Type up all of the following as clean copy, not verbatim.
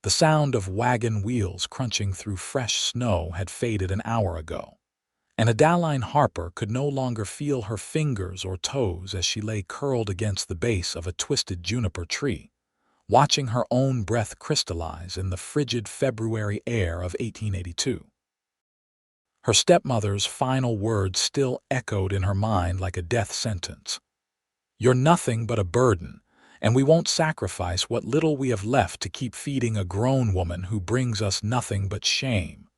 The sound of wagon wheels crunching through fresh snow had faded an hour ago, and Adaline Harper could no longer feel her fingers or toes as she lay curled against the base of a twisted juniper tree, watching her own breath crystallize in the frigid February air of 1882. Her stepmother's final words still echoed in her mind like a death sentence. "You're nothing but a burden, and we won't sacrifice what little we have left to keep feeding a grown woman who brings us nothing but shame."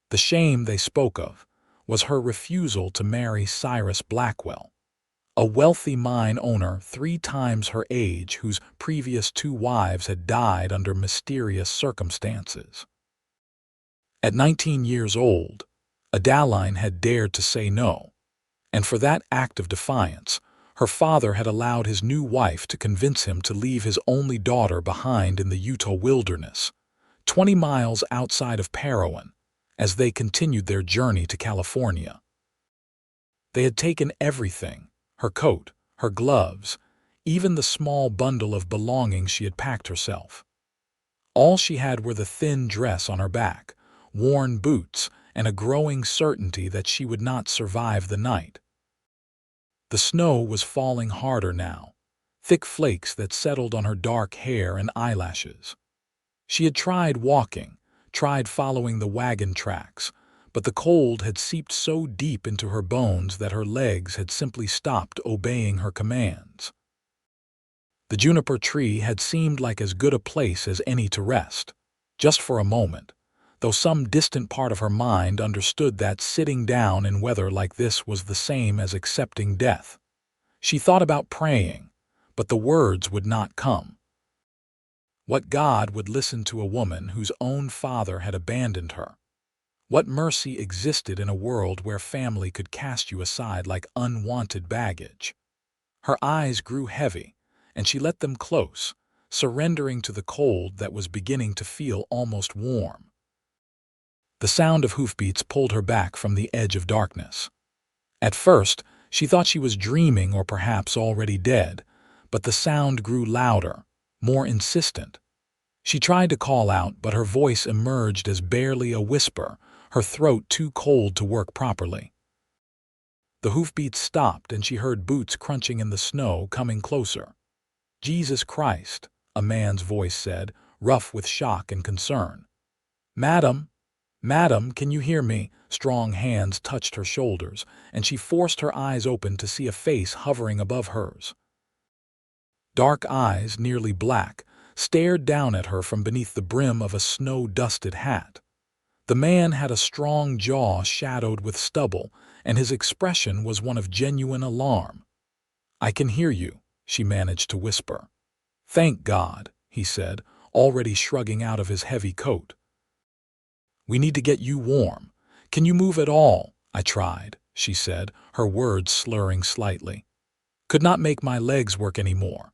The shame they spoke of was her refusal to marry Cyrus Blackwell, a wealthy mine owner 3 times her age whose previous 2 wives had died under mysterious circumstances. At 19 years old, Adaline had dared to say no, and for that act of defiance, her father had allowed his new wife to convince him to leave his only daughter behind in the Utah wilderness, 20 miles outside of Parowan, as they continued their journey to California. They had taken everything: her coat, her gloves, even the small bundle of belongings she had packed herself. All she had were the thin dress on her back, worn boots, and a growing certainty that she would not survive the night. The snow was falling harder now, thick flakes that settled on her dark hair and eyelashes. She had tried walking, tried following the wagon tracks, but the cold had seeped so deep into her bones that her legs had simply stopped obeying her commands. The juniper tree had seemed like as good a place as any to rest, just for a moment, though some distant part of her mind understood that sitting down in weather like this was the same as accepting death. She thought about praying, but the words would not come. What God would listen to a woman whose own father had abandoned her? What mercy existed in a world where family could cast you aside like unwanted baggage? Her eyes grew heavy, and she let them close, surrendering to the cold that was beginning to feel almost warm. The sound of hoofbeats pulled her back from the edge of darkness. At first, she thought she was dreaming or perhaps already dead, but the sound grew louder, more insistent. She tried to call out, but her voice emerged as barely a whisper, her throat too cold to work properly. The hoofbeats stopped, and she heard boots crunching in the snow coming closer. "Jesus Christ," a man's voice said, rough with shock and concern. "Madam, madam, can you hear me?" Strong hands touched her shoulders, and she forced her eyes open to see a face hovering above hers. Dark eyes, nearly black, stared down at her from beneath the brim of a snow-dusted hat. The man had a strong jaw shadowed with stubble, and his expression was one of genuine alarm. "I can hear you," she managed to whisper. "Thank God," he said, already shrugging out of his heavy coat. "We need to get you warm. Can you move at all?" "I tried," she said, her words slurring slightly. "Could not make my legs work anymore."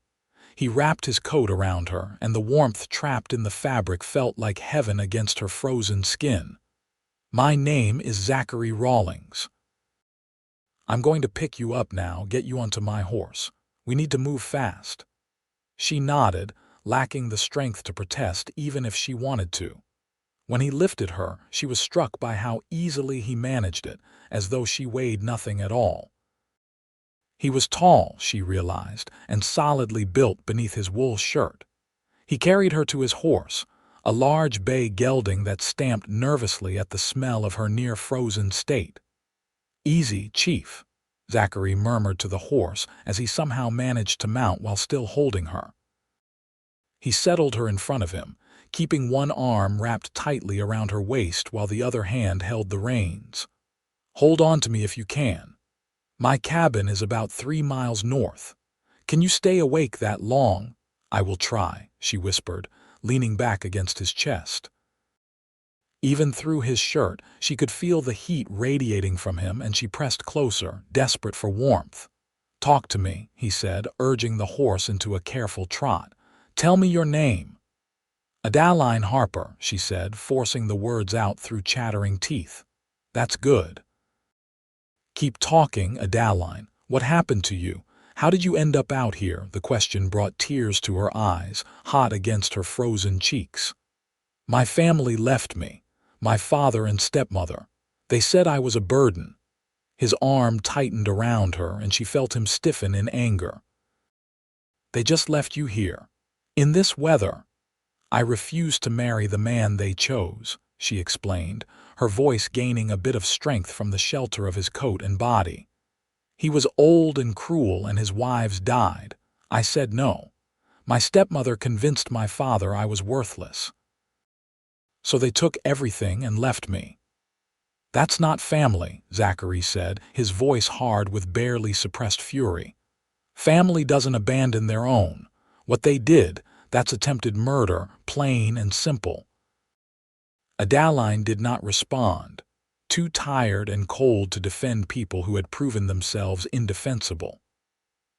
He wrapped his coat around her, and the warmth trapped in the fabric felt like heaven against her frozen skin. "My name is Zachary Rawlings. I'm going to pick you up now, get you onto my horse. We need to move fast." She nodded, lacking the strength to protest even if she wanted to. When he lifted her, she was struck by how easily he managed it, as though she weighed nothing at all. He was tall, she realized, and solidly built beneath his wool shirt. He carried her to his horse, a large bay gelding that stamped nervously at the smell of her near-frozen state. "Easy, Chief," Zachary murmured to the horse as he somehow managed to mount while still holding her. He settled her in front of him, keeping one arm wrapped tightly around her waist while the other hand held the reins. "Hold on to me if you can. My cabin is about 3 miles north. Can you stay awake that long?" "I will try," she whispered, leaning back against his chest. Even through his shirt, she could feel the heat radiating from him, and she pressed closer, desperate for warmth. "Talk to me," he said, urging the horse into a careful trot. "Tell me your name." "Adaline Harper," she said, forcing the words out through chattering teeth. "That's good." "Keep talking, Adaline. What happened to you? How did you end up out here? The question brought tears to her eyes, hot against her frozen cheeks. My family left me. My father and stepmother. They said I was a burden. His arm tightened around her, and she felt him stiffen in anger. They just left you here. In this weather. I refused to marry the man they chose, she explained, her voice gaining a bit of strength from the shelter of his coat and body. He was old and cruel, and his wives died. I said no. My stepmother convinced my father I was worthless. So they took everything and left me. That's not family, Zachary said, his voice hard with barely suppressed fury. Family doesn't abandon their own. What they did, that's attempted murder, plain and simple. Adaline did not respond, too tired and cold to defend people who had proven themselves indefensible.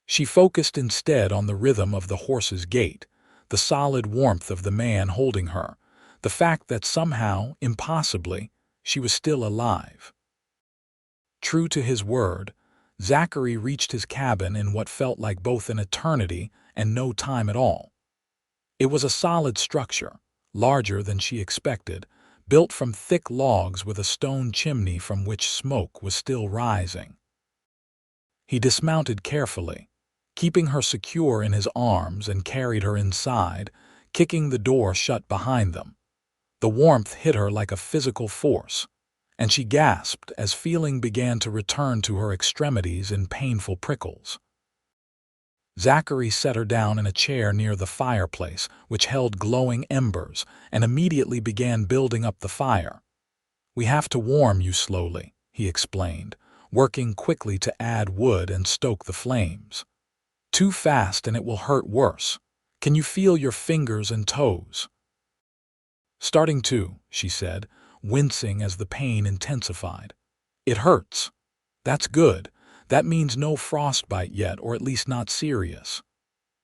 She focused instead on the rhythm of the horse's gait, the solid warmth of the man holding her, the fact that somehow, impossibly, she was still alive. True to his word, Zachary reached his cabin in what felt like both an eternity and no time at all. It was a solid structure, larger than she expected, built from thick logs with a stone chimney from which smoke was still rising. He dismounted carefully, keeping her secure in his arms, and carried her inside, kicking the door shut behind them. The warmth hit her like a physical force, and she gasped as feeling began to return to her extremities in painful prickles. Zachary set her down in a chair near the fireplace, which held glowing embers, and immediately began building up the fire. We have to warm you slowly, he explained, working quickly to add wood and stoke the flames. Too fast and it will hurt worse. Can you feel your fingers and toes? Starting to, she said, wincing as the pain intensified. It hurts. That's good. That means no frostbite yet, or at least not serious.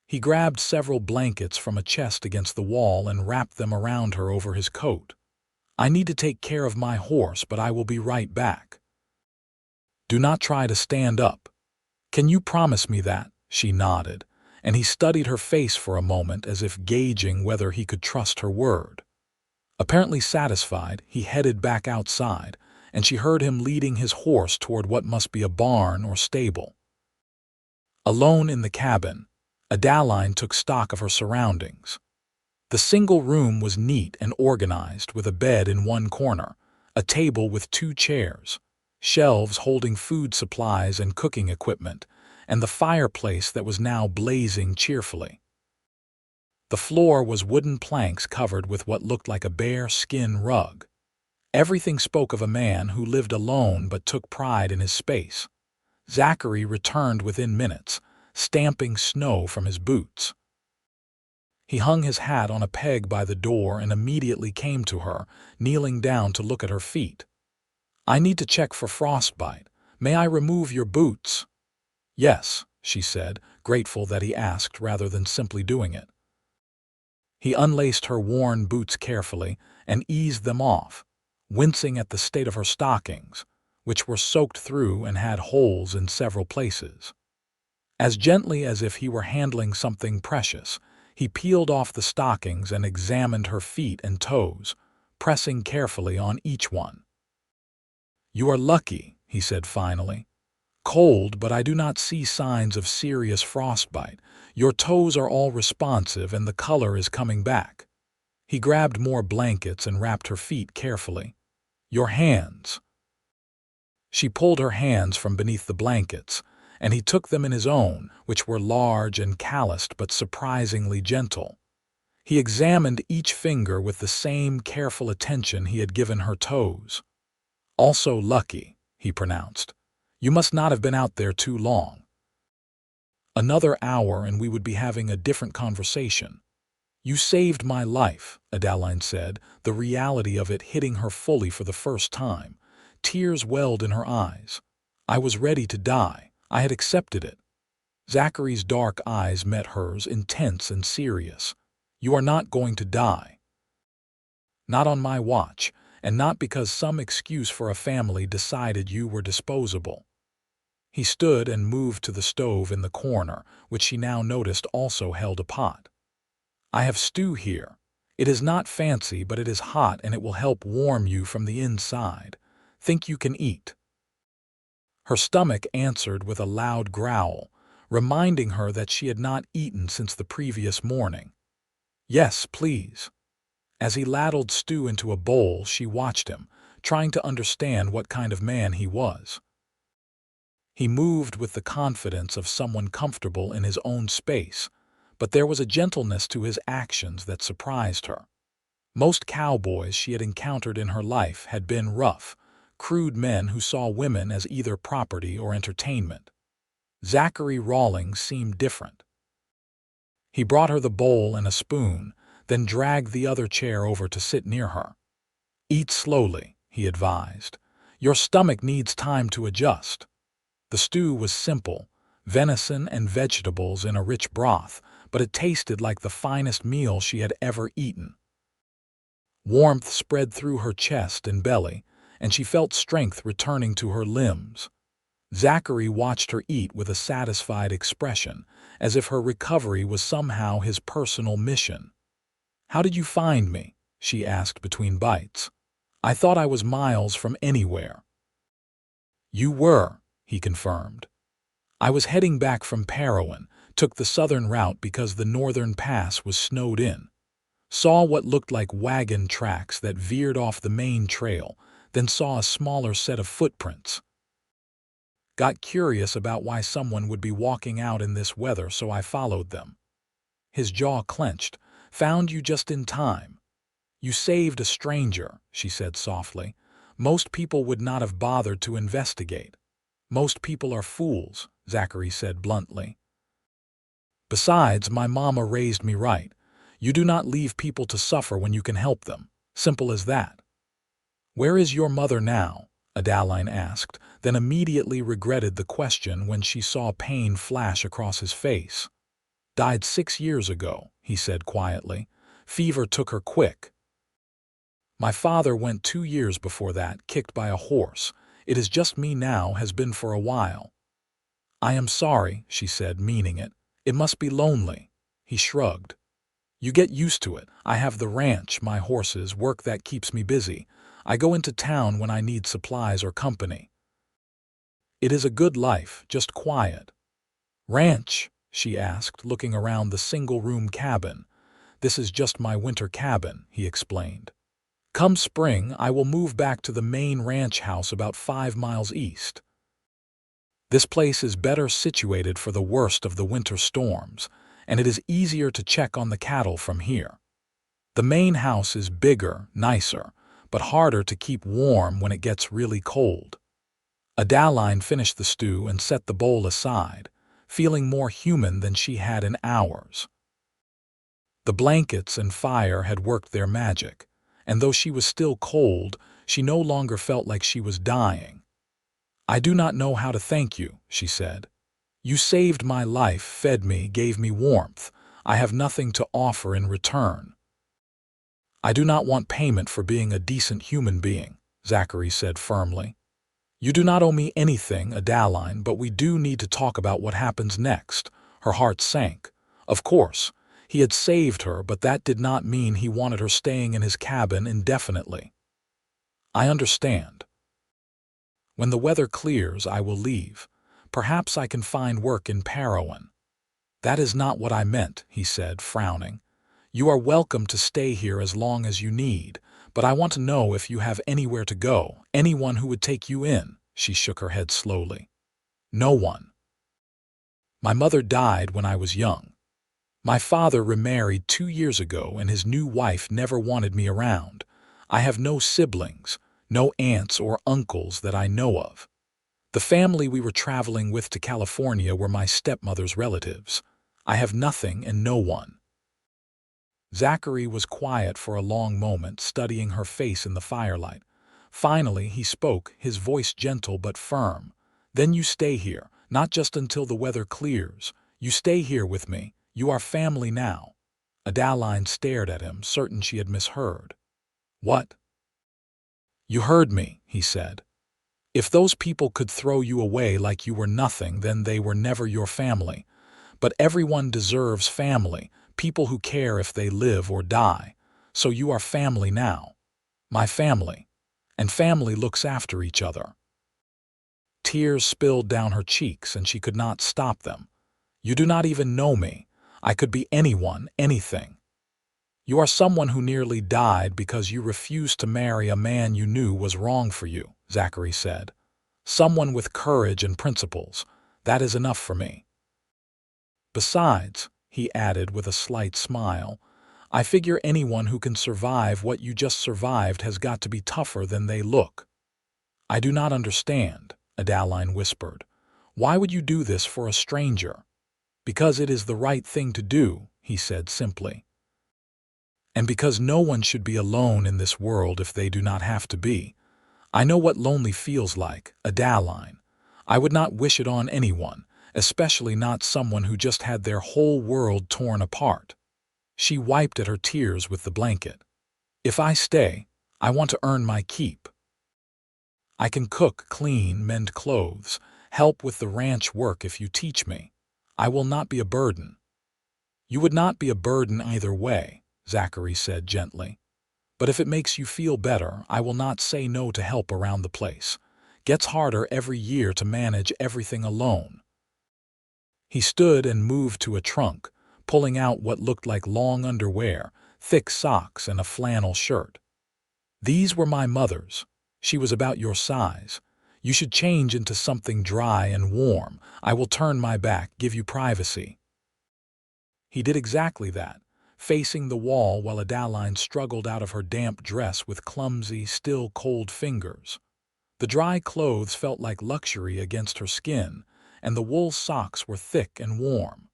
He grabbed several blankets from a chest against the wall and wrapped them around her over his coat. I need to take care of my horse, but I will be right back. Do not try to stand up. Can you promise me that? She nodded, and he studied her face for a moment as if gauging whether he could trust her word. Apparently satisfied, he headed back outside, and she heard him leading his horse toward what must be a barn or stable. Alone in the cabin, Adaline took stock of her surroundings. The single room was neat and organized, with a bed in one corner, a table with 2 chairs, shelves holding food supplies and cooking equipment, and the fireplace that was now blazing cheerfully. The floor was wooden planks covered with what looked like a bear skin rug. Everything spoke of a man who lived alone but took pride in his space. Zachary returned within minutes, stamping snow from his boots. He hung his hat on a peg by the door and immediately came to her, kneeling down to look at her feet. I need to check for frostbite. May I remove your boots? Yes, she said, grateful that he asked rather than simply doing it. He unlaced her worn boots carefully and eased them off, wincing at the state of her stockings, which were soaked through and had holes in several places. As gently as if he were handling something precious, he peeled off the stockings and examined her feet and toes, pressing carefully on each one. You are lucky, he said finally. Cold, but I do not see signs of serious frostbite. Your toes are all responsive and the color is coming back. He grabbed more blankets and wrapped her feet carefully. Your hands. She pulled her hands from beneath the blankets, and he took them in his own, which were large and calloused but surprisingly gentle. He examined each finger with the same careful attention he had given her toes. Also lucky, he pronounced. You must not have been out there too long. Another hour and we would be having a different conversation. You saved my life, Adaline said, the reality of it hitting her fully for the first time. Tears welled in her eyes. I was ready to die. I had accepted it. Zachary's dark eyes met hers, intense and serious. You are not going to die. Not on my watch, and not because some excuse for a family decided you were disposable. He stood and moved to the stove in the corner, which she now noticed also held a pot. "I have stew here. It is not fancy, but it is hot and it will help warm you from the inside. Think you can eat?" Her stomach answered with a loud growl, reminding her that she had not eaten since the previous morning. "Yes, please." As he ladled stew into a bowl, she watched him, trying to understand what kind of man he was. He moved with the confidence of someone comfortable in his own space, but there was a gentleness to his actions that surprised her. Most cowboys she had encountered in her life had been rough, crude men who saw women as either property or entertainment. Zachary Rawlings seemed different. He brought her the bowl and a spoon, then dragged the other chair over to sit near her. "Eat slowly," he advised. "Your stomach needs time to adjust." The stew was simple, venison and vegetables in a rich broth, but it tasted like the finest meal she had ever eaten. Warmth spread through her chest and belly, and she felt strength returning to her limbs. Zachary watched her eat with a satisfied expression, as if her recovery was somehow his personal mission. "How did you find me?" she asked between bites. "I thought I was miles from anywhere." "You were," he confirmed. "I was heading back from Parowan, took the southern route because the northern pass was snowed in. Saw what looked like wagon tracks that veered off the main trail, then saw a smaller set of footprints. Got curious about why someone would be walking out in this weather, so I followed them." His jaw clenched. "Found you just in time." "You saved a stranger," she said softly. "Most people would not have bothered to investigate." "Most people are fools," Zachary said bluntly. "Besides, my mama raised me right. You do not leave people to suffer when you can help them. Simple as that." "Where is your mother now?" Adaline asked, then immediately regretted the question when she saw pain flash across his face. "Died 6 years ago," he said quietly. "Fever took her quick. My father went 2 years before that, kicked by a horse. It is just me now, has been for a while." "I am sorry," she said, meaning it. "It must be lonely." He shrugged. "You get used to it. I have the ranch, my horses, work that keeps me busy. I go into town when I need supplies or company. It is a good life, just quiet." "Ranch?" she asked, looking around the single-room cabin. "This is just my winter cabin," he explained. "Come spring, I will move back to the main ranch house about 5 miles east. This place is better situated for the worst of the winter storms, and it is easier to check on the cattle from here. The main house is bigger, nicer, but harder to keep warm when it gets really cold." Adaline finished the stew and set the bowl aside, feeling more human than she had in hours. The blankets and fire had worked their magic, and though she was still cold, she no longer felt like she was dying. "I do not know how to thank you," she said. "You saved my life, fed me, gave me warmth. I have nothing to offer in return." "I do not want payment for being a decent human being," Zachary said firmly. "You do not owe me anything, Adaline, but we do need to talk about what happens next." Her heart sank. Of course, he had saved her, but that did not mean he wanted her staying in his cabin indefinitely. "I understand. When the weather clears, I will leave. Perhaps I can find work in Parowan." "That is not what I meant," he said, frowning. "You are welcome to stay here as long as you need, but I want to know if you have anywhere to go, anyone who would take you in." She shook her head slowly. "No one. My mother died when I was young. My father remarried 2 years ago, and his new wife never wanted me around. I have no siblings, no aunts or uncles that I know of. The family we were traveling with to California were my stepmother's relatives. I have nothing and no one." Zachary was quiet for a long moment, studying her face in the firelight. Finally, he spoke, his voice gentle but firm. "Then you stay here, not just until the weather clears. You stay here with me. You are family now." Adaline stared at him, certain she had misheard. "What?" "You heard me," he said. If those people could throw you away like you were nothing, then they were never your family. But everyone deserves family, people who care if they live or die. So you are family now. My family. And family looks after each other. Tears spilled down her cheeks and she could not stop them. You do not even know me. I could be anyone, anything. You are someone who nearly died because you refused to marry a man you knew was wrong for you, Zachary said. Someone with courage and principles. That is enough for me. Besides, he added with a slight smile, I figure anyone who can survive what you just survived has got to be tougher than they look. I do not understand, Adaline whispered. Why would you do this for a stranger? Because it is the right thing to do, he said simply. And because no one should be alone in this world if they do not have to be. I know what lonely feels like, Adaline. I would not wish it on anyone, especially not someone who just had their whole world torn apart. She wiped at her tears with the blanket. If I stay, I want to earn my keep. I can cook, clean, mend clothes, help with the ranch work if you teach me. I will not be a burden. You would not be a burden either way, Zachary said gently. But if it makes you feel better, I will not say no to help around the place. Gets harder every year to manage everything alone. He stood and moved to a trunk, pulling out what looked like long underwear, thick socks, and a flannel shirt. These were my mother's. She was about your size. You should change into something dry and warm. I will turn my back, give you privacy. He did exactly that, facing the wall while Adaline struggled out of her damp dress with clumsy, still cold fingers. The dry clothes felt like luxury against her skin, and the wool socks were thick and warm.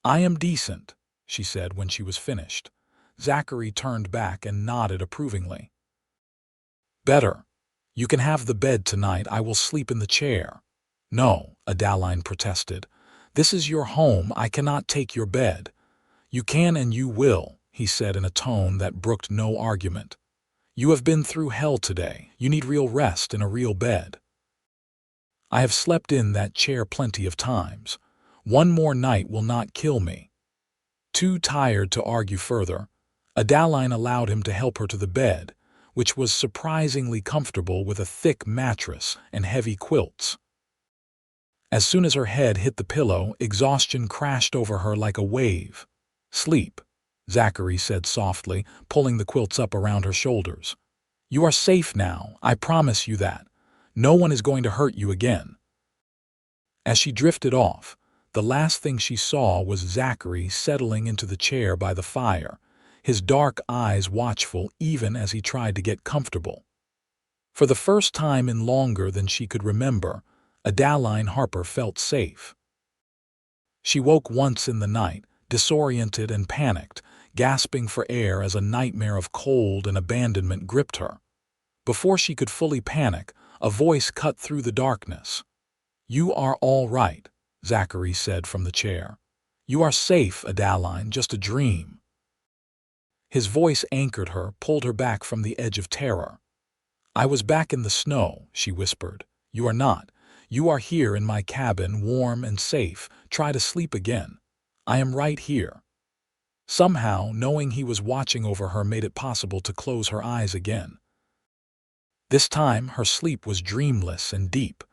I am decent, she said when she was finished. Zachary turned back and nodded approvingly. Better. You can have the bed tonight. I will sleep in the chair. No, Adaline protested. This is your home. I cannot take your bed. You can and you will, he said in a tone that brooked no argument. You have been through hell today. You need real rest in a real bed. I have slept in that chair plenty of times. One more night will not kill me. Too tired to argue further, Adaline allowed him to help her to the bed, which was surprisingly comfortable with a thick mattress and heavy quilts. As soon as her head hit the pillow, exhaustion crashed over her like a wave. Sleep, Zachary said softly, pulling the quilts up around her shoulders. You are safe now, I promise you that. No one is going to hurt you again. As she drifted off, the last thing she saw was Zachary settling into the chair by the fire, his dark eyes watchful even as he tried to get comfortable. For the first time in longer than she could remember, Adaline Harper felt safe. She woke once in the night, disoriented and panicked, gasping for air as a nightmare of cold and abandonment gripped her. Before she could fully panic, a voice cut through the darkness. You are all right, Zachary said from the chair. You are safe, Adaline, just a dream. His voice anchored her, pulled her back from the edge of terror. I was back in the snow, she whispered. You are not. You are here in my cabin, warm and safe. Try to sleep again. I am right here. Somehow, knowing he was watching over her made it possible to close her eyes again. This time, her sleep was dreamless and deep.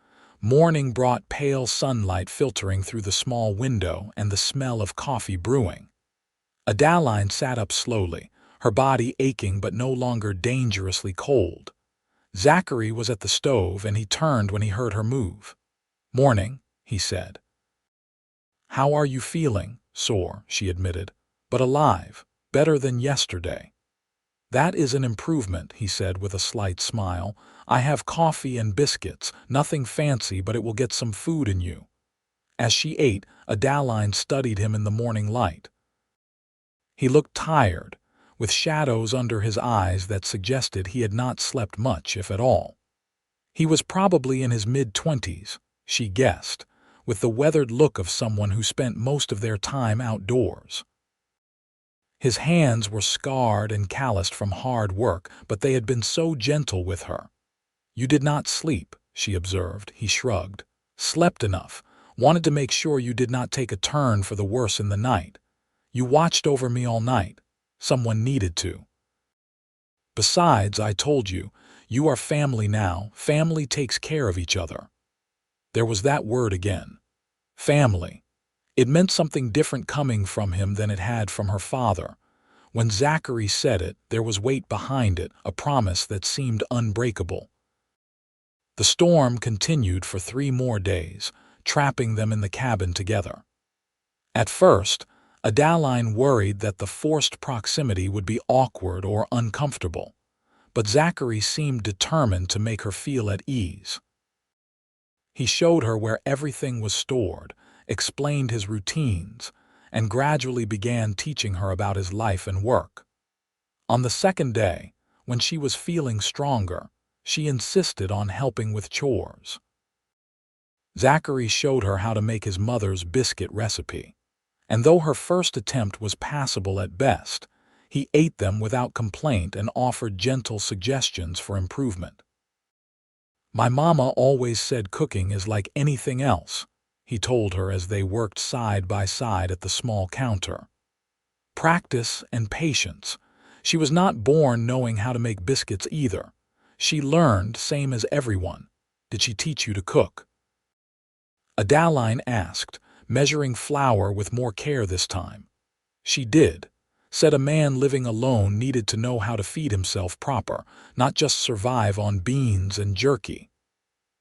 Morning brought pale sunlight filtering through the small window and the smell of coffee brewing. Adaline sat up slowly, her body aching but no longer dangerously cold. Zachary was at the stove and he turned when he heard her move. Morning, he said. How are you feeling? Sore, she admitted, but alive, better than yesterday. That is an improvement, he said with a slight smile. I have coffee and biscuits, nothing fancy, but it will get some food in you. As she ate, Adaline studied him in the morning light. He looked tired, with shadows under his eyes that suggested he had not slept much, if at all. He was probably in his mid-20s, she guessed, with the weathered look of someone who spent most of their time outdoors. His hands were scarred and calloused from hard work, but they had been so gentle with her. You did not sleep, she observed. He shrugged. Slept enough. Wanted to make sure you did not take a turn for the worse in the night. You watched over me all night. Someone needed to. Besides, I told you, you are family now. Family takes care of each other. There was that word again. Family. It meant something different coming from him than it had from her father. When Zachary said it, there was weight behind it, a promise that seemed unbreakable. The storm continued for 3 more days, trapping them in the cabin together. At first, Adaline worried that the forced proximity would be awkward or uncomfortable, but Zachary seemed determined to make her feel at ease. He showed her where everything was stored, explained his routines, and gradually began teaching her about his life and work. On the second day, when she was feeling stronger, she insisted on helping with chores. Zachary showed her how to make his mother's biscuit recipe, and though her first attempt was passable at best, he ate them without complaint and offered gentle suggestions for improvement. My mama always said cooking is like anything else, he told her as they worked side by side at the small counter. Practice and patience. She was not born knowing how to make biscuits either. She learned, same as everyone. Did she teach you to cook? Adaline asked, measuring flour with more care this time. She did. Said a man living alone needed to know how to feed himself proper, not just survive on beans and jerky.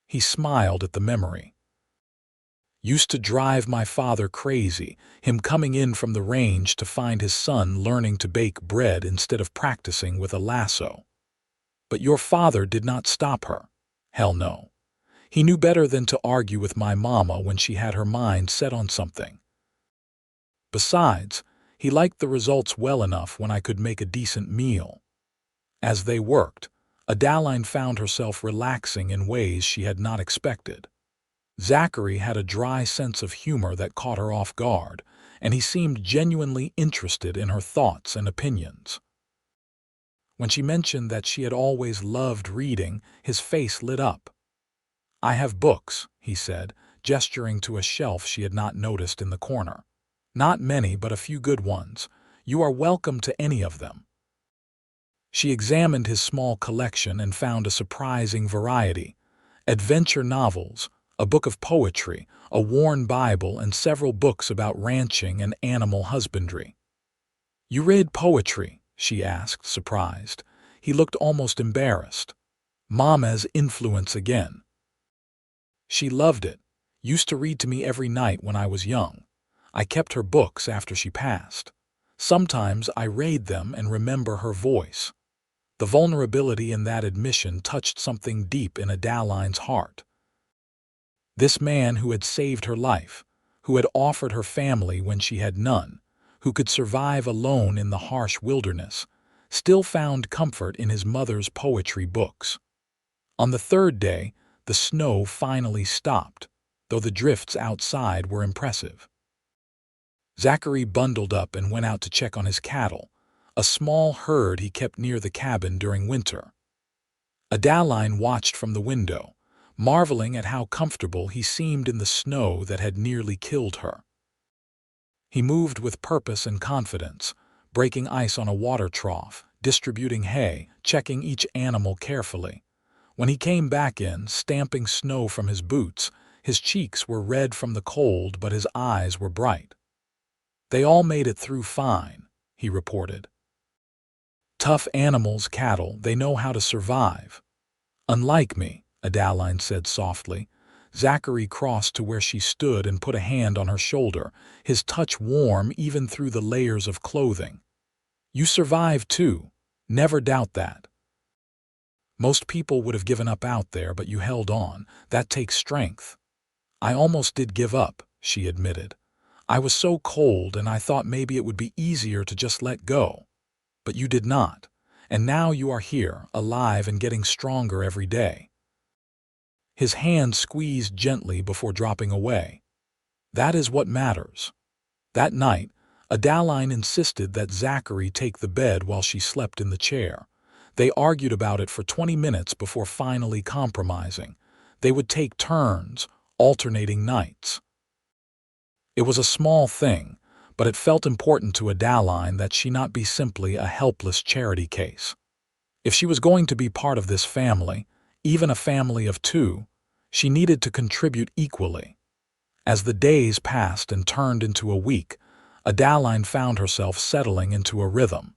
He smiled at the memory. Used to drive my father crazy, him coming in from the range to find his son learning to bake bread instead of practicing with a lasso. But your father did not stop her. Hell no. He knew better than to argue with my mama when she had her mind set on something. Besides, he liked the results well enough when I could make a decent meal. As they worked, Adaline found herself relaxing in ways she had not expected. Zachary had a dry sense of humor that caught her off guard, and he seemed genuinely interested in her thoughts and opinions. When she mentioned that she had always loved reading, his face lit up. I have books, he said, gesturing to a shelf she had not noticed in the corner. Not many, but a few good ones. You are welcome to any of them. She examined his small collection and found a surprising variety. Adventure novels, a book of poetry, a worn Bible, and several books about ranching and animal husbandry. You read poetry? She asked, surprised. He looked almost embarrassed. Mama's influence again. She loved it. Used to read to me every night when I was young. I kept her books after she passed. Sometimes I read them and remember her voice. The vulnerability in that admission touched something deep in Adaline's heart. This man who had saved her life, who had offered her family when she had none, who could survive alone in the harsh wilderness, still found comfort in his mother's poetry books. On the third day, the snow finally stopped, though the drifts outside were impressive. Zachary bundled up and went out to check on his cattle, a small herd he kept near the cabin during winter. Adaline watched from the window, marveling at how comfortable he seemed in the snow that had nearly killed her. He moved with purpose and confidence, breaking ice on a water trough, distributing hay, checking each animal carefully. When he came back in, stamping snow from his boots, his cheeks were red from the cold, but his eyes were bright. They all made it through fine, he reported. Tough animals, cattle, they know how to survive. Unlike me, Adaline said softly. Zachary crossed to where she stood and put a hand on her shoulder, his touch warm even through the layers of clothing. You survived too. Never doubt that. Most people would have given up out there, but you held on. That takes strength. I almost did give up, she admitted. I was so cold and I thought maybe it would be easier to just let go. But you did not, and now you are here, alive and getting stronger every day. His hand squeezed gently before dropping away. That is what matters. That night, Adaline insisted that Zachary take the bed while she slept in the chair. They argued about it for 20 minutes before finally compromising. They would take turns, alternating nights. It was a small thing, but it felt important to Adaline that she not be simply a helpless charity case. If she was going to be part of this family, even a family of two, she needed to contribute equally. As the days passed and turned into a week, Adaline found herself settling into a rhythm.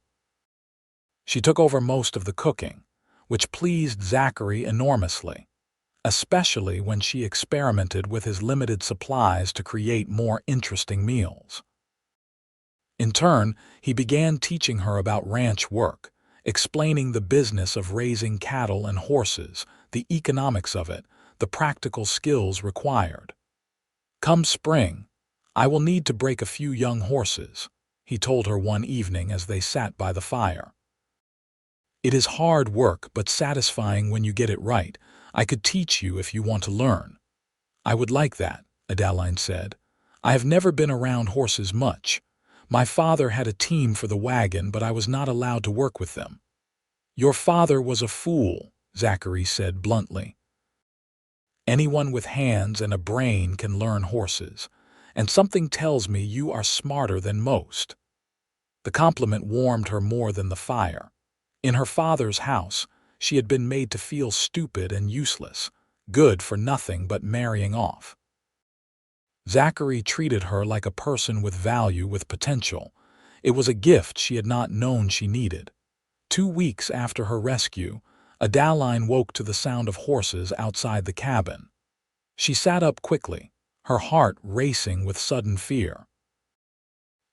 She took over most of the cooking, which pleased Zachary enormously, especially when she experimented with his limited supplies to create more interesting meals. In turn, he began teaching her about ranch work, explaining the business of raising cattle and horses, the economics of it, the practical skills required. "Come spring, I will need to break a few young horses," he told her one evening as they sat by the fire. "It is hard work but satisfying when you get it right. I could teach you if you want to learn." "I would like that," Adaline said. "I have never been around horses much. My father had a team for the wagon, but I was not allowed to work with them." "Your father was a fool," Zachary said bluntly. "Anyone with hands and a brain can learn horses, and something tells me you are smarter than most." The compliment warmed her more than the fire. In her father's house, she had been made to feel stupid and useless, good for nothing but marrying off. Zachary treated her like a person with value, with potential. It was a gift she had not known she needed. 2 weeks after her rescue, Adaline woke to the sound of horses outside the cabin. She sat up quickly, her heart racing with sudden fear.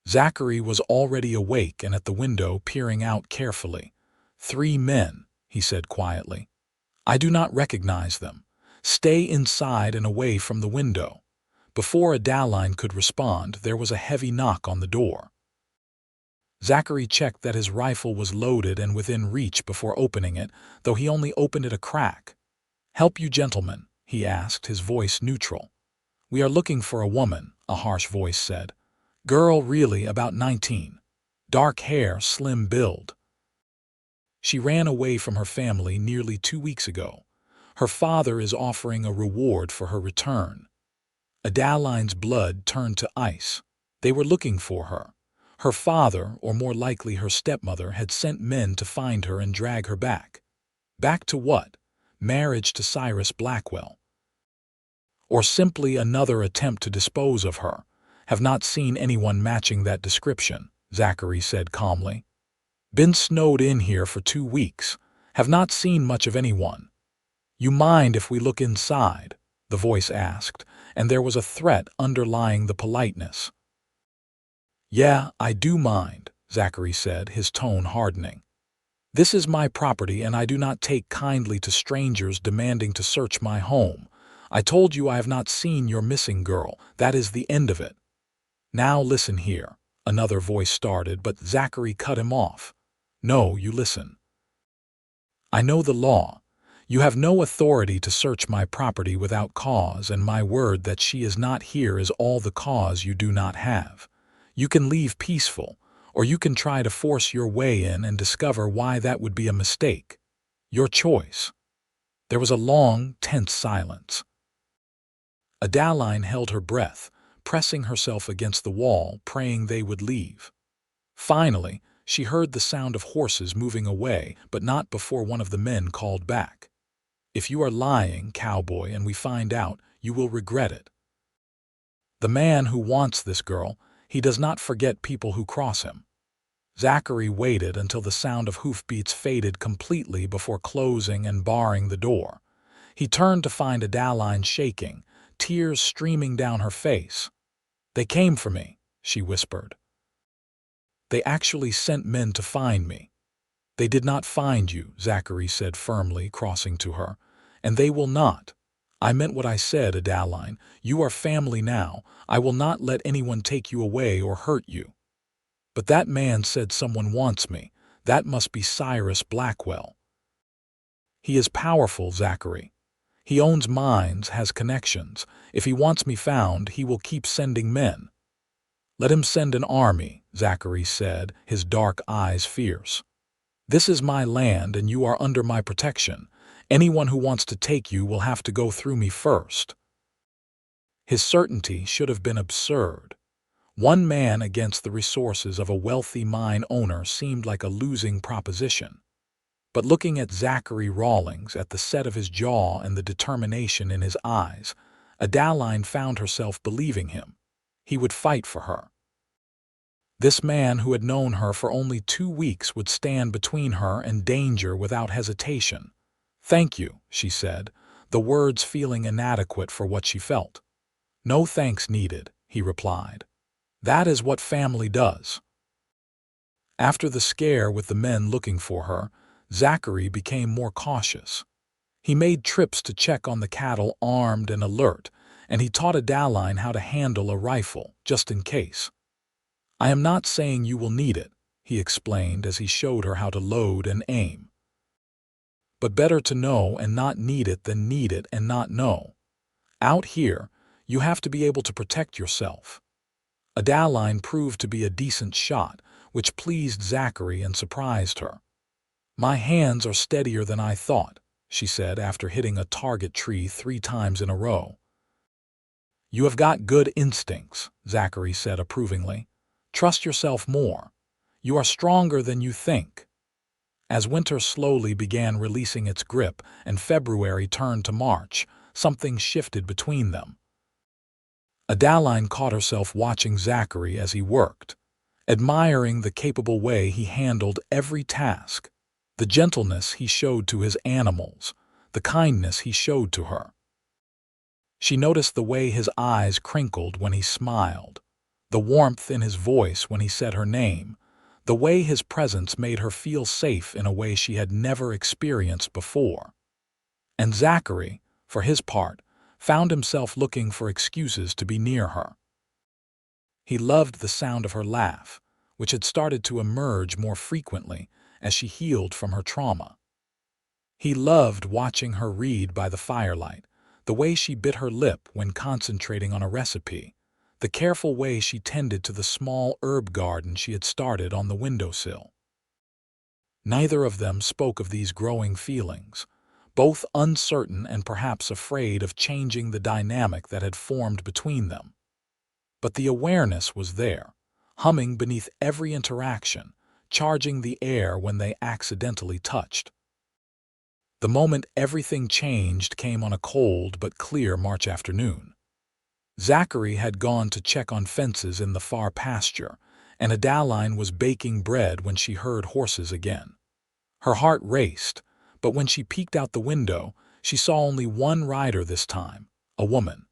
Zachary was already awake and at the window peering out carefully. "3 men," he said quietly. "I do not recognize them. Stay inside and away from the window." Before Adaline could respond, there was a heavy knock on the door. Zachary checked that his rifle was loaded and within reach before opening it, though he only opened it a crack. "Help you gentlemen?" he asked, his voice neutral. "We are looking for a woman," a harsh voice said. "Girl, really about 19. Dark hair, slim build. She ran away from her family nearly 2 weeks ago. Her father is offering a reward for her return." Adaline's blood turned to ice. They were looking for her. Her father, or more likely her stepmother, had sent men to find her and drag her back. Back to what? Marriage to Cyrus Blackwell? Or simply another attempt to dispose of her? "Have not seen anyone matching that description," Zachary said calmly. "Been snowed in here for 2 weeks. Have not seen much of anyone." "You mind if we look inside?" the voice asked, and there was a threat underlying the politeness. "Yeah, I do mind," Zachary said, his tone hardening. "This is my property and I do not take kindly to strangers demanding to search my home. I told you I have not seen your missing girl. That is the end of it." "Now listen here," another voice started, but Zachary cut him off. "No, you listen. I know the law. You have no authority to search my property without cause, and my word that she is not here is all the cause you do not have. You can leave peaceful, or you can try to force your way in and discover why that would be a mistake. Your choice." There was a long, tense silence. Adaline held her breath, pressing herself against the wall, praying they would leave. Finally, she heard the sound of horses moving away, but not before one of the men called back. "If you are lying, Cowboy, and we find out, you will regret it. The man who wants this girl, he does not forget people who cross him." Zachary waited until the sound of hoofbeats faded completely before closing and barring the door. He turned to find Adaline shaking, tears streaming down her face. "They came for me," she whispered. "They actually sent men to find me." "They did not find you," Zachary said firmly, crossing to her. "And they will not. I meant what I said, Adaline. You are family now. I will not let anyone take you away or hurt you." "But that man said someone wants me. That must be Cyrus Blackwell." "He is powerful, Zachary. He owns mines, has connections. If he wants me found, he will keep sending men." "Let him send an army," Zachary said, his dark eyes fierce. "This is my land and you are under my protection. Anyone who wants to take you will have to go through me first." His certainty should have been absurd. One man against the resources of a wealthy mine owner seemed like a losing proposition. But looking at Zachary Rawlings, at the set of his jaw and the determination in his eyes, Adaline found herself believing him. He would fight for her. This man who had known her for only 2 weeks would stand between her and danger without hesitation. "Thank you," she said, the words feeling inadequate for what she felt. "No thanks needed," he replied. "That is what family does." After the scare with the men looking for her, Zachary became more cautious. He made trips to check on the cattle armed and alert, and he taught Adaline how to handle a rifle, just in case. "I am not saying you will need it," he explained as he showed her how to load and aim. "But better to know and not need it than need it and not know. Out here, you have to be able to protect yourself." Adaline proved to be a decent shot, which pleased Zachary and surprised her. "My hands are steadier than I thought," she said after hitting a target tree 3 times in a row. "You have got good instincts," Zachary said approvingly. "Trust yourself more. You are stronger than you think." As winter slowly began releasing its grip and February turned to March, something shifted between them. Adaline caught herself watching Zachary as he worked, admiring the capable way he handled every task, the gentleness he showed to his animals, the kindness he showed to her. She noticed the way his eyes crinkled when he smiled, the warmth in his voice when he said her name, the way his presence made her feel safe in a way she had never experienced before. And Zachary, for his part, found himself looking for excuses to be near her. He loved the sound of her laugh, which had started to emerge more frequently as she healed from her trauma. He loved watching her read by the firelight, the way she bit her lip when concentrating on a recipe, the careful way she tended to the small herb garden she had started on the windowsill. Neither of them spoke of these growing feelings, both uncertain and perhaps afraid of changing the dynamic that had formed between them. But the awareness was there, humming beneath every interaction, charging the air when they accidentally touched. The moment everything changed came on a cold but clear March afternoon. Zachary had gone to check on fences in the far pasture, and Adaline was baking bread when she heard horses again. Her heart raced, but when she peeked out the window, she saw only one rider this time, a woman.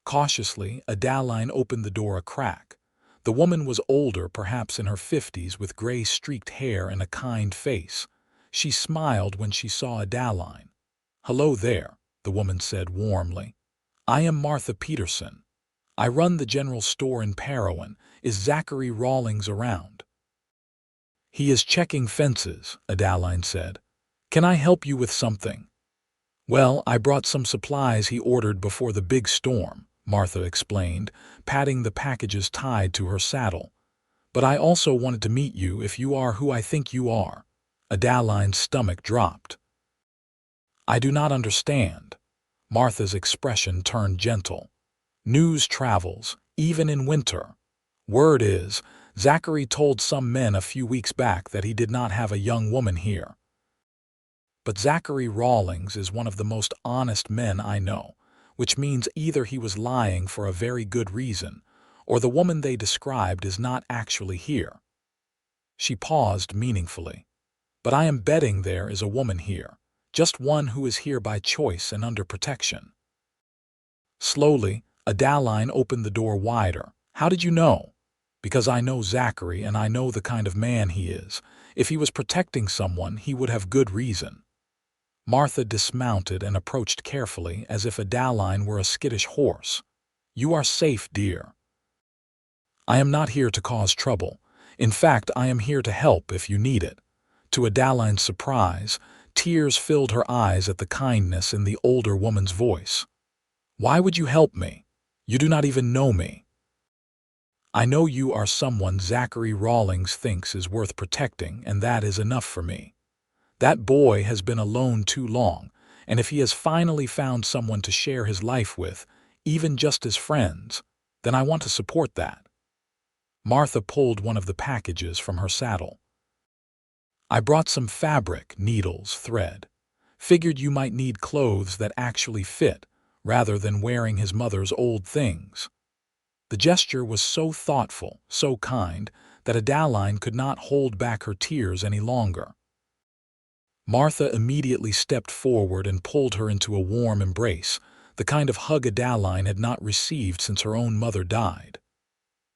Cautiously, Adaline opened the door a crack. The woman was older, perhaps in her 50s, with gray-streaked hair and a kind face. She smiled when she saw Adaline. "Hello there," the woman said warmly. "I am Martha Peterson. I run the general store in Parowan. Is Zachary Rawlings around?" "He is checking fences," Adaline said. "Can I help you with something?" "Well, I brought some supplies he ordered before the big storm," Martha explained, patting the packages tied to her saddle. "But I also wanted to meet you if you are who I think you are." Adaline's stomach dropped. "I do not understand." Martha's expression turned gentle. "News travels, even in winter. Word is, Zachary told some men a few weeks back that he did not have a young woman here. But Zachary Rawlings is one of the most honest men I know, which means either he was lying for a very good reason, or the woman they described is not actually here." She paused meaningfully. "But I am betting there is a woman here, just one who is here by choice and under protection." Slowly, Adaline opened the door wider. "How did you know?" "Because I know Zachary and I know the kind of man he is. If he was protecting someone, he would have good reason." Martha dismounted and approached carefully as if Adaline were a skittish horse. "You are safe, dear. I am not here to cause trouble. In fact, I am here to help if you need it." To Adaline's surprise, tears filled her eyes at the kindness in the older woman's voice. "Why would you help me? You do not even know me." "I know you are someone Zachary Rawlings thinks is worth protecting, and that is enough for me." That boy has been alone too long, and if he has finally found someone to share his life with, even just as friends, then I want to support that. Martha pulled one of the packages from her saddle. I brought some fabric, needles, thread. Figured you might need clothes that actually fit, rather than wearing his mother's old things. The gesture was so thoughtful, so kind, that Adaline could not hold back her tears any longer. Martha immediately stepped forward and pulled her into a warm embrace, the kind of hug Adaline had not received since her own mother died.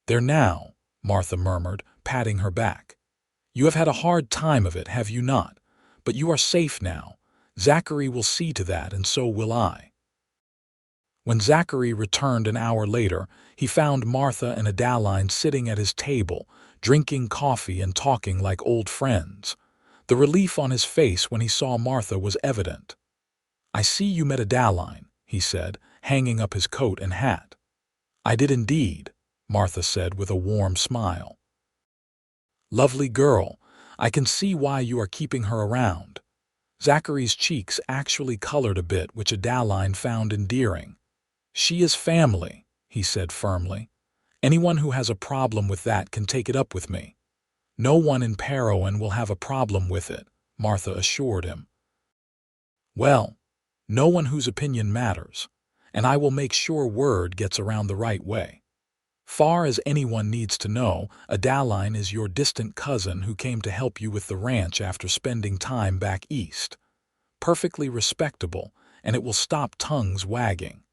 "There now," Martha murmured, patting her back. "You have had a hard time of it, have you not? But you are safe now. Zachary will see to that, and so will I." When Zachary returned an hour later, he found Martha and Adaline sitting at his table, drinking coffee and talking like old friends. The relief on his face when he saw Martha was evident. "I see you met Adaline," he said, hanging up his coat and hat. "I did indeed," Martha said with a warm smile. "Lovely girl. I can see why you are keeping her around." Zachary's cheeks actually colored a bit, which Adaline found endearing. "She is family," he said firmly. "Anyone who has a problem with that can take it up with me." "No one in Parowan will have a problem with it," Martha assured him. "Well, no one whose opinion matters, and I will make sure word gets around the right way. Far as anyone needs to know, Adaline is your distant cousin who came to help you with the ranch after spending time back east. Perfectly respectable, and it will stop tongues wagging."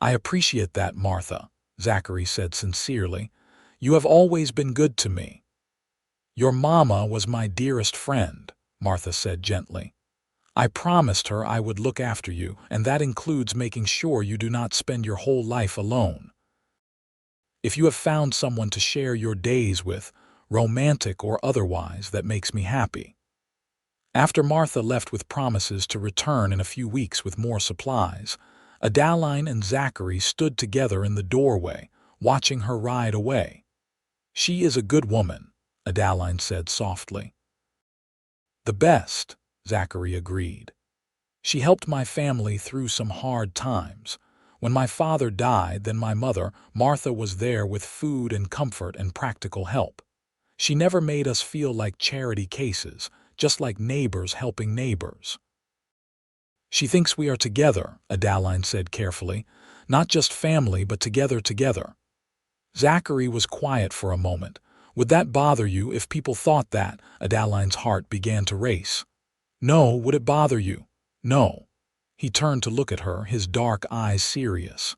"I appreciate that, Martha," Zachary said sincerely. "You have always been good to me." "Your mama was my dearest friend," Martha said gently. "I promised her I would look after you, and that includes making sure you do not spend your whole life alone. If you have found someone to share your days with, romantic or otherwise, that makes me happy." After Martha left with promises to return in a few weeks with more supplies, Adaline and Zachary stood together in the doorway, watching her ride away. "She is a good woman," Adaline said softly. "The best," Zachary agreed. "She helped my family through some hard times. When my father died, then my mother, Martha, was there with food and comfort and practical help. She never made us feel like charity cases, just like neighbors helping neighbors." "She thinks we are together," Adaline said carefully. "Not just family, but together. Zachary was quiet for a moment. "Would that bother you if people thought that?" Adaline's heart began to race. "No, would it bother you?" "No." He turned to look at her, his dark eyes serious.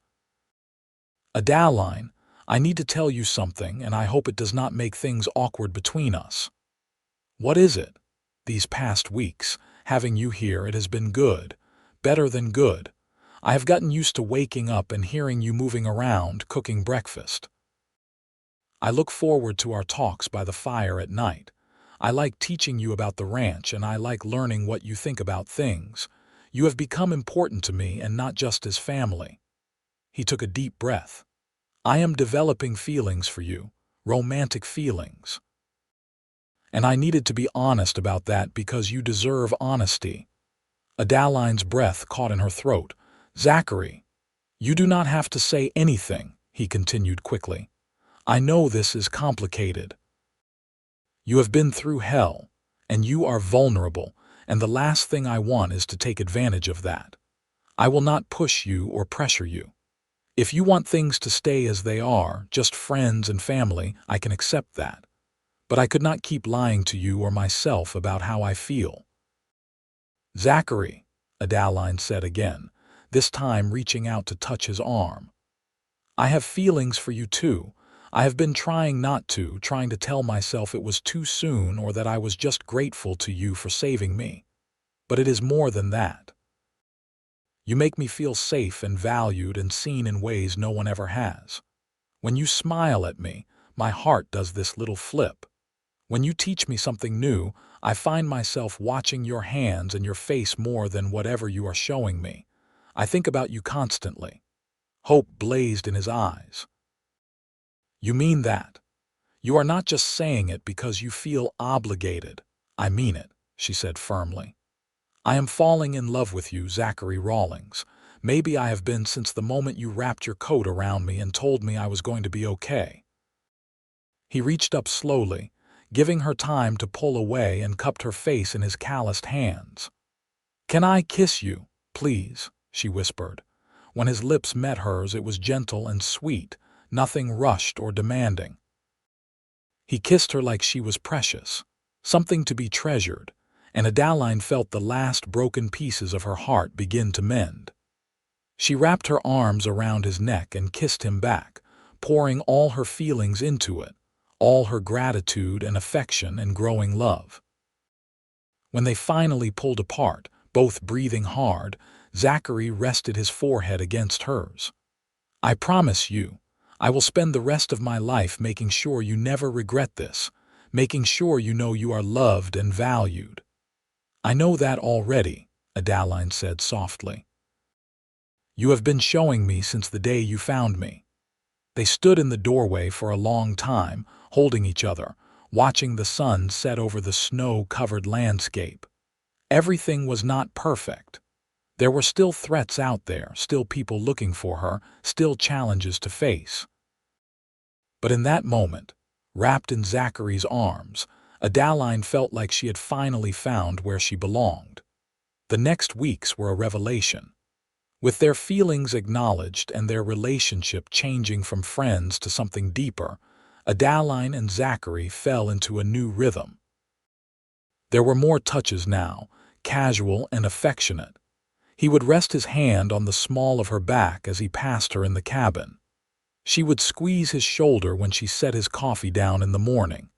"Adaline, I need to tell you something, and I hope it does not make things awkward between us." "What is it?" "These past weeks, having you here, it has been good. Better than good. I have gotten used to waking up and hearing you moving around, cooking breakfast. I look forward to our talks by the fire at night. I like teaching you about the ranch, and I like learning what you think about things. You have become important to me, and not just as family." He took a deep breath. "I am developing feelings for you, romantic feelings. And I needed to be honest about that because you deserve honesty." Adaline's breath caught in her throat. "Zachary, you do not have to say anything," he continued quickly. "I know this is complicated. You have been through hell, and you are vulnerable, and the last thing I want is to take advantage of that. I will not push you or pressure you. If you want things to stay as they are, just friends and family, I can accept that. But I could not keep lying to you or myself about how I feel." "Zachary," Adaline said again, this time reaching out to touch his arm. "I have feelings for you too. I have been trying not to, trying to tell myself it was too soon or that I was just grateful to you for saving me. But it is more than that. You make me feel safe and valued and seen in ways no one ever has. When you smile at me, my heart does this little flip. When you teach me something new, I find myself watching your hands and your face more than whatever you are showing me. I think about you constantly." Hope blazed in his eyes. "You mean that? You are not just saying it because you feel obligated. I mean it. she said firmly. I am falling in love with you, Zachary Rawlings. Maybe I have been since the moment you wrapped your coat around me and told me I was going to be okay. He reached up slowly, giving her time to pull away, and cupped her face in his calloused hands. Can I kiss you, please? She whispered. When his lips met hers, it was gentle and sweet, nothing rushed or demanding. He kissed her like she was precious, something to be treasured, and Adaline felt the last broken pieces of her heart begin to mend. She wrapped her arms around his neck and kissed him back, pouring all her feelings into it, all her gratitude and affection and growing love. When they finally pulled apart, both breathing hard, Zachary rested his forehead against hers. I promise you, I will spend the rest of my life making sure you never regret this, making sure you know you are loved and valued. I know that already, Adaline said softly. You have been showing me since the day you found me. They stood in the doorway for a long time, holding each other, watching the sun set over the snow-covered landscape. Everything was not perfect. There were still threats out there, still people looking for her, still challenges to face. But in that moment, wrapped in Zachary's arms, Adaline felt like she had finally found where she belonged. The next weeks were a revelation. With their feelings acknowledged and their relationship changing from friends to something deeper, Adaline and Zachary fell into a new rhythm. There were more touches now, casual and affectionate. He would rest his hand on the small of her back as he passed her in the cabin. She would squeeze his shoulder when she set his coffee down in the morning.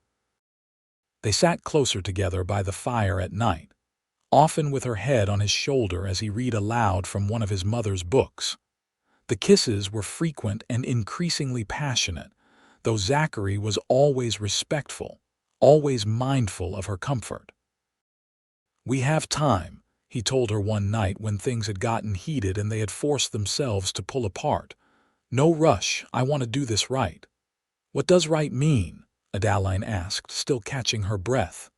They sat closer together by the fire at night, often with her head on his shoulder as he read aloud from one of his mother's books. The kisses were frequent and increasingly passionate, though Zachary was always respectful, always mindful of her comfort. We have time, he told her one night when things had gotten heated and they had forced themselves to pull apart. No rush, I want to do this right. What does right mean? Adaline asked, still catching her breath.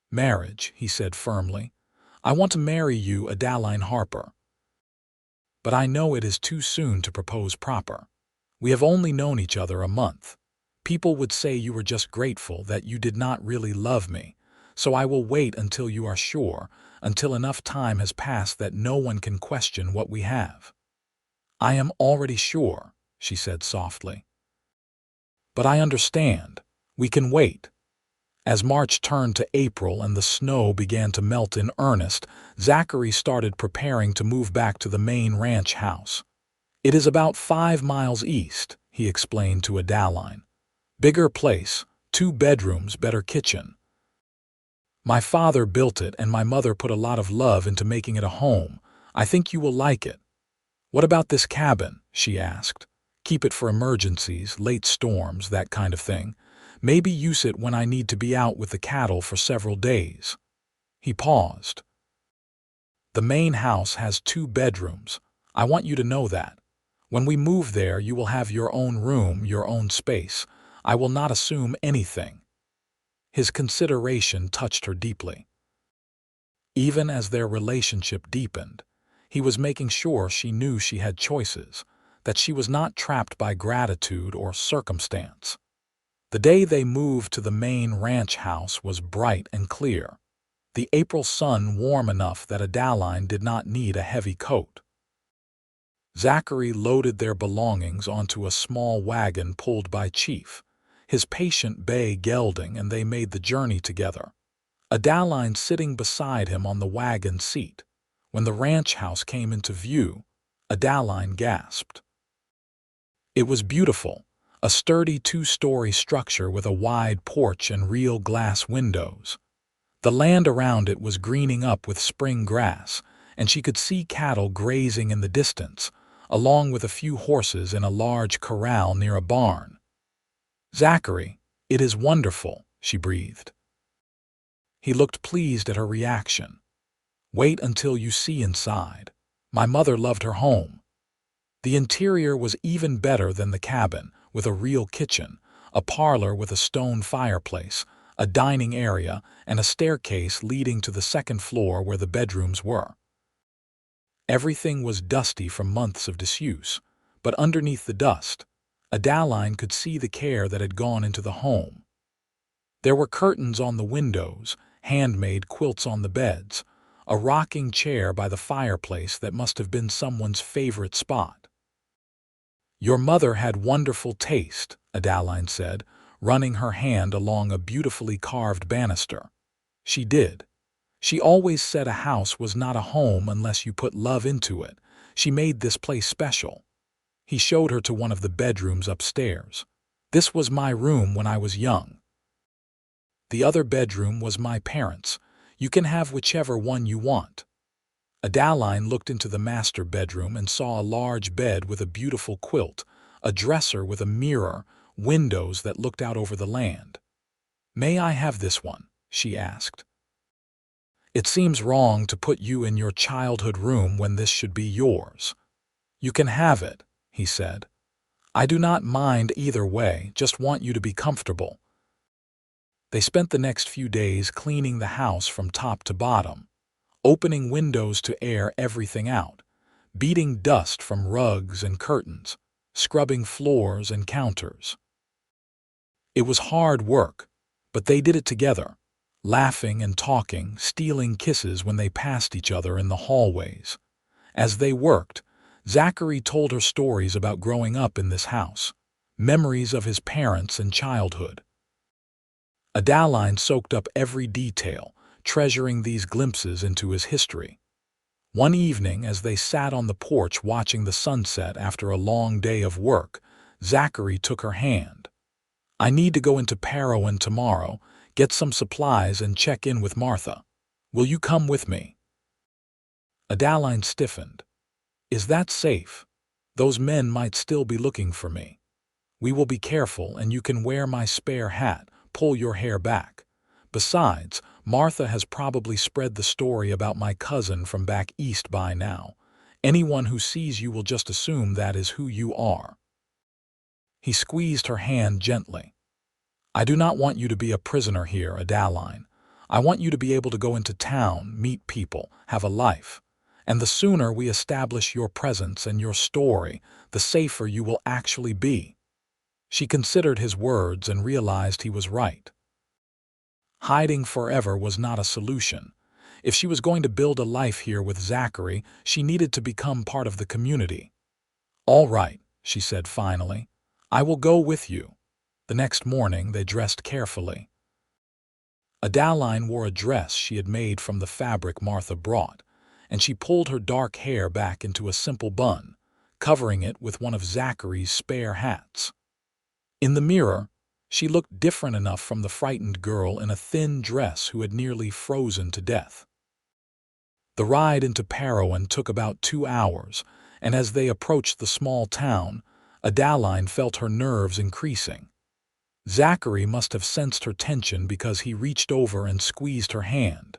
Marriage, he said firmly. I want to marry you, Adaline Harper. But I know it is too soon to propose proper. We have only known each other a month. People would say you were just grateful that you did not really love me, so I will wait until you are sure, until enough time has passed that no one can question what we have. I am already sure, she said softly. But I understand. We can wait. As March turned to April and the snow began to melt in earnest, Zachary started preparing to move back to the main ranch house. It is about 5 miles east, he explained to Adaline. Bigger place, 2 bedrooms, better kitchen. My father built it and my mother put a lot of love into making it a home. I think you will like it. What about this cabin? She asked. Keep it for emergencies, late storms, that kind of thing. Maybe use it when I need to be out with the cattle for several days. He paused. The main house has 2 bedrooms. I want you to know that. When we move there, you will have your own room, your own space. I will not assume anything. His consideration touched her deeply. Even as their relationship deepened, he was making sure she knew she had choices, that she was not trapped by gratitude or circumstance. The day they moved to the main ranch house was bright and clear, the April sun warm enough that Adaline did not need a heavy coat. Zachary loaded their belongings onto a small wagon pulled by Chief, his patient bay gelding, and they made the journey together, Adaline sitting beside him on the wagon seat. When the ranch house came into view, Adaline gasped. It was beautiful, a sturdy 2-story structure with a wide porch and real glass windows. The land around it was greening up with spring grass, and she could see cattle grazing in the distance, along with a few horses in a large corral near a barn. Zachary, it is wonderful, she breathed. He looked pleased at her reaction. Wait until you see inside. My mother loved her home. The interior was even better than the cabin, with a real kitchen, a parlor with a stone fireplace, a dining area, and a staircase leading to the second floor where the bedrooms were. Everything was dusty from months of disuse, but underneath the dust, Adaline could see the care that had gone into the home. There were curtains on the windows, handmade quilts on the beds, a rocking chair by the fireplace that must have been someone's favorite spot. "Your mother had wonderful taste," Adaline said, running her hand along a beautifully carved banister. "She did. She always said a house was not a home unless you put love into it. She made this place special." He showed her to one of the bedrooms upstairs. "This was my room when I was young. The other bedroom was my parents'. You can have whichever one you want." Adaline looked into the master bedroom and saw a large bed with a beautiful quilt, a dresser with a mirror, windows that looked out over the land. "May I have this one?" she asked. "It seems wrong to put you in your childhood room when this should be yours." "You can have it," he said. "I do not mind either way, just want you to be comfortable." They spent the next few days cleaning the house from top to bottom, opening windows to air everything out, beating dust from rugs and curtains, scrubbing floors and counters. It was hard work, but they did it together, laughing and talking, stealing kisses when they passed each other in the hallways. As they worked, Zachary told her stories about growing up in this house, memories of his parents and childhood. Adaline soaked up every detail, treasuring these glimpses into his history. One evening, as they sat on the porch watching the sunset after a long day of work, Zachary took her hand. "I need to go into Parowan tomorrow, get some supplies and check in with Martha. Will you come with me?" Adaline stiffened. "Is that safe? Those men might still be looking for me." "We will be careful, and you can wear my spare hat, pull your hair back. Besides, Martha has probably spread the story about my cousin from back east by now. Anyone who sees you will just assume that is who you are." He squeezed her hand gently. "I do not want you to be a prisoner here, Adaline. I want you to be able to go into town, meet people, have a life. And the sooner we establish your presence and your story, the safer you will actually be." She considered his words and realized he was right. Hiding forever was not a solution. If she was going to build a life here with Zachary, she needed to become part of the community. "All right," she said finally. "I will go with you." The next morning they dressed carefully. Adaline wore a dress she had made from the fabric Martha brought, and she pulled her dark hair back into a simple bun, covering it with one of Zachary's spare hats. In the mirror, she looked different enough from the frightened girl in a thin dress who had nearly frozen to death. The ride into Parowan took about 2 hours, and as they approached the small town, Adaline felt her nerves increasing. Zachary must have sensed her tension because he reached over and squeezed her hand.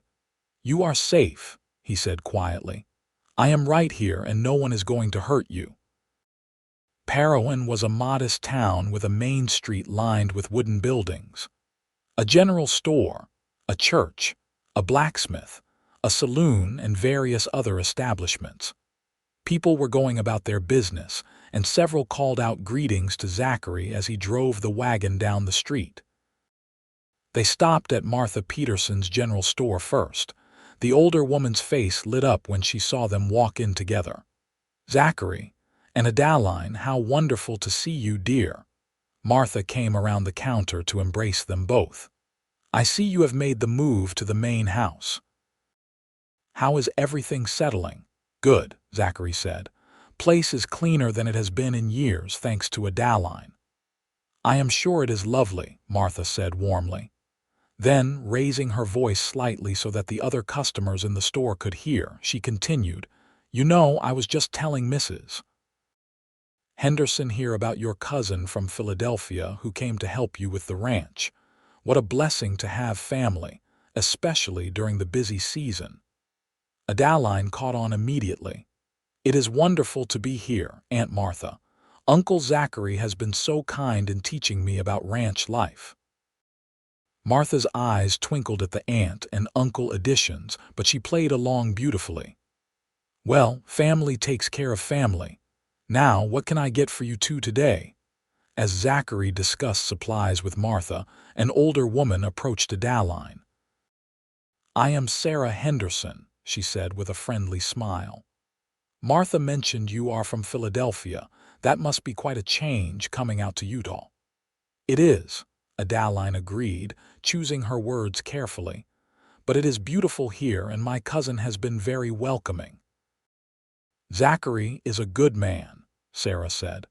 "You are safe," he said quietly. "I am right here and no one is going to hurt you." Parowan was a modest town with a main street lined with wooden buildings. A general store, a church, a blacksmith, a saloon, and various other establishments. People were going about their business, and several called out greetings to Zachary as he drove the wagon down the street. They stopped at Martha Peterson's general store first. The older woman's face lit up when she saw them walk in together. "Zachary and Adaline, how wonderful to see you, dear." Martha came around the counter to embrace them both. "I see you have made the move to the main house. How is everything settling?" "Good," Zachary said. "Place is cleaner than it has been in years, thanks to Adaline." "I am sure it is lovely," Martha said warmly. Then, raising her voice slightly so that the other customers in the store could hear, she continued, "You know, I was just telling Mrs. Henderson here about your cousin from Philadelphia who came to help you with the ranch. What a blessing to have family, especially during the busy season." Adaline caught on immediately. "It is wonderful to be here, Aunt Martha. Uncle Zachary has been so kind in teaching me about ranch life." Martha's eyes twinkled at the aunt and uncle additions, but she played along beautifully. "Well, family takes care of family. Now, what can I get for you two today?" As Zachary discussed supplies with Martha, an older woman approached Adaline. "I am Sarah Henderson," she said with a friendly smile. "Martha mentioned you are from Philadelphia. That must be quite a change coming out to Utah." "It is," Adaline agreed, choosing her words carefully. "But it is beautiful here, and my cousin has been very welcoming." "Zachary is a good man," Sarah said.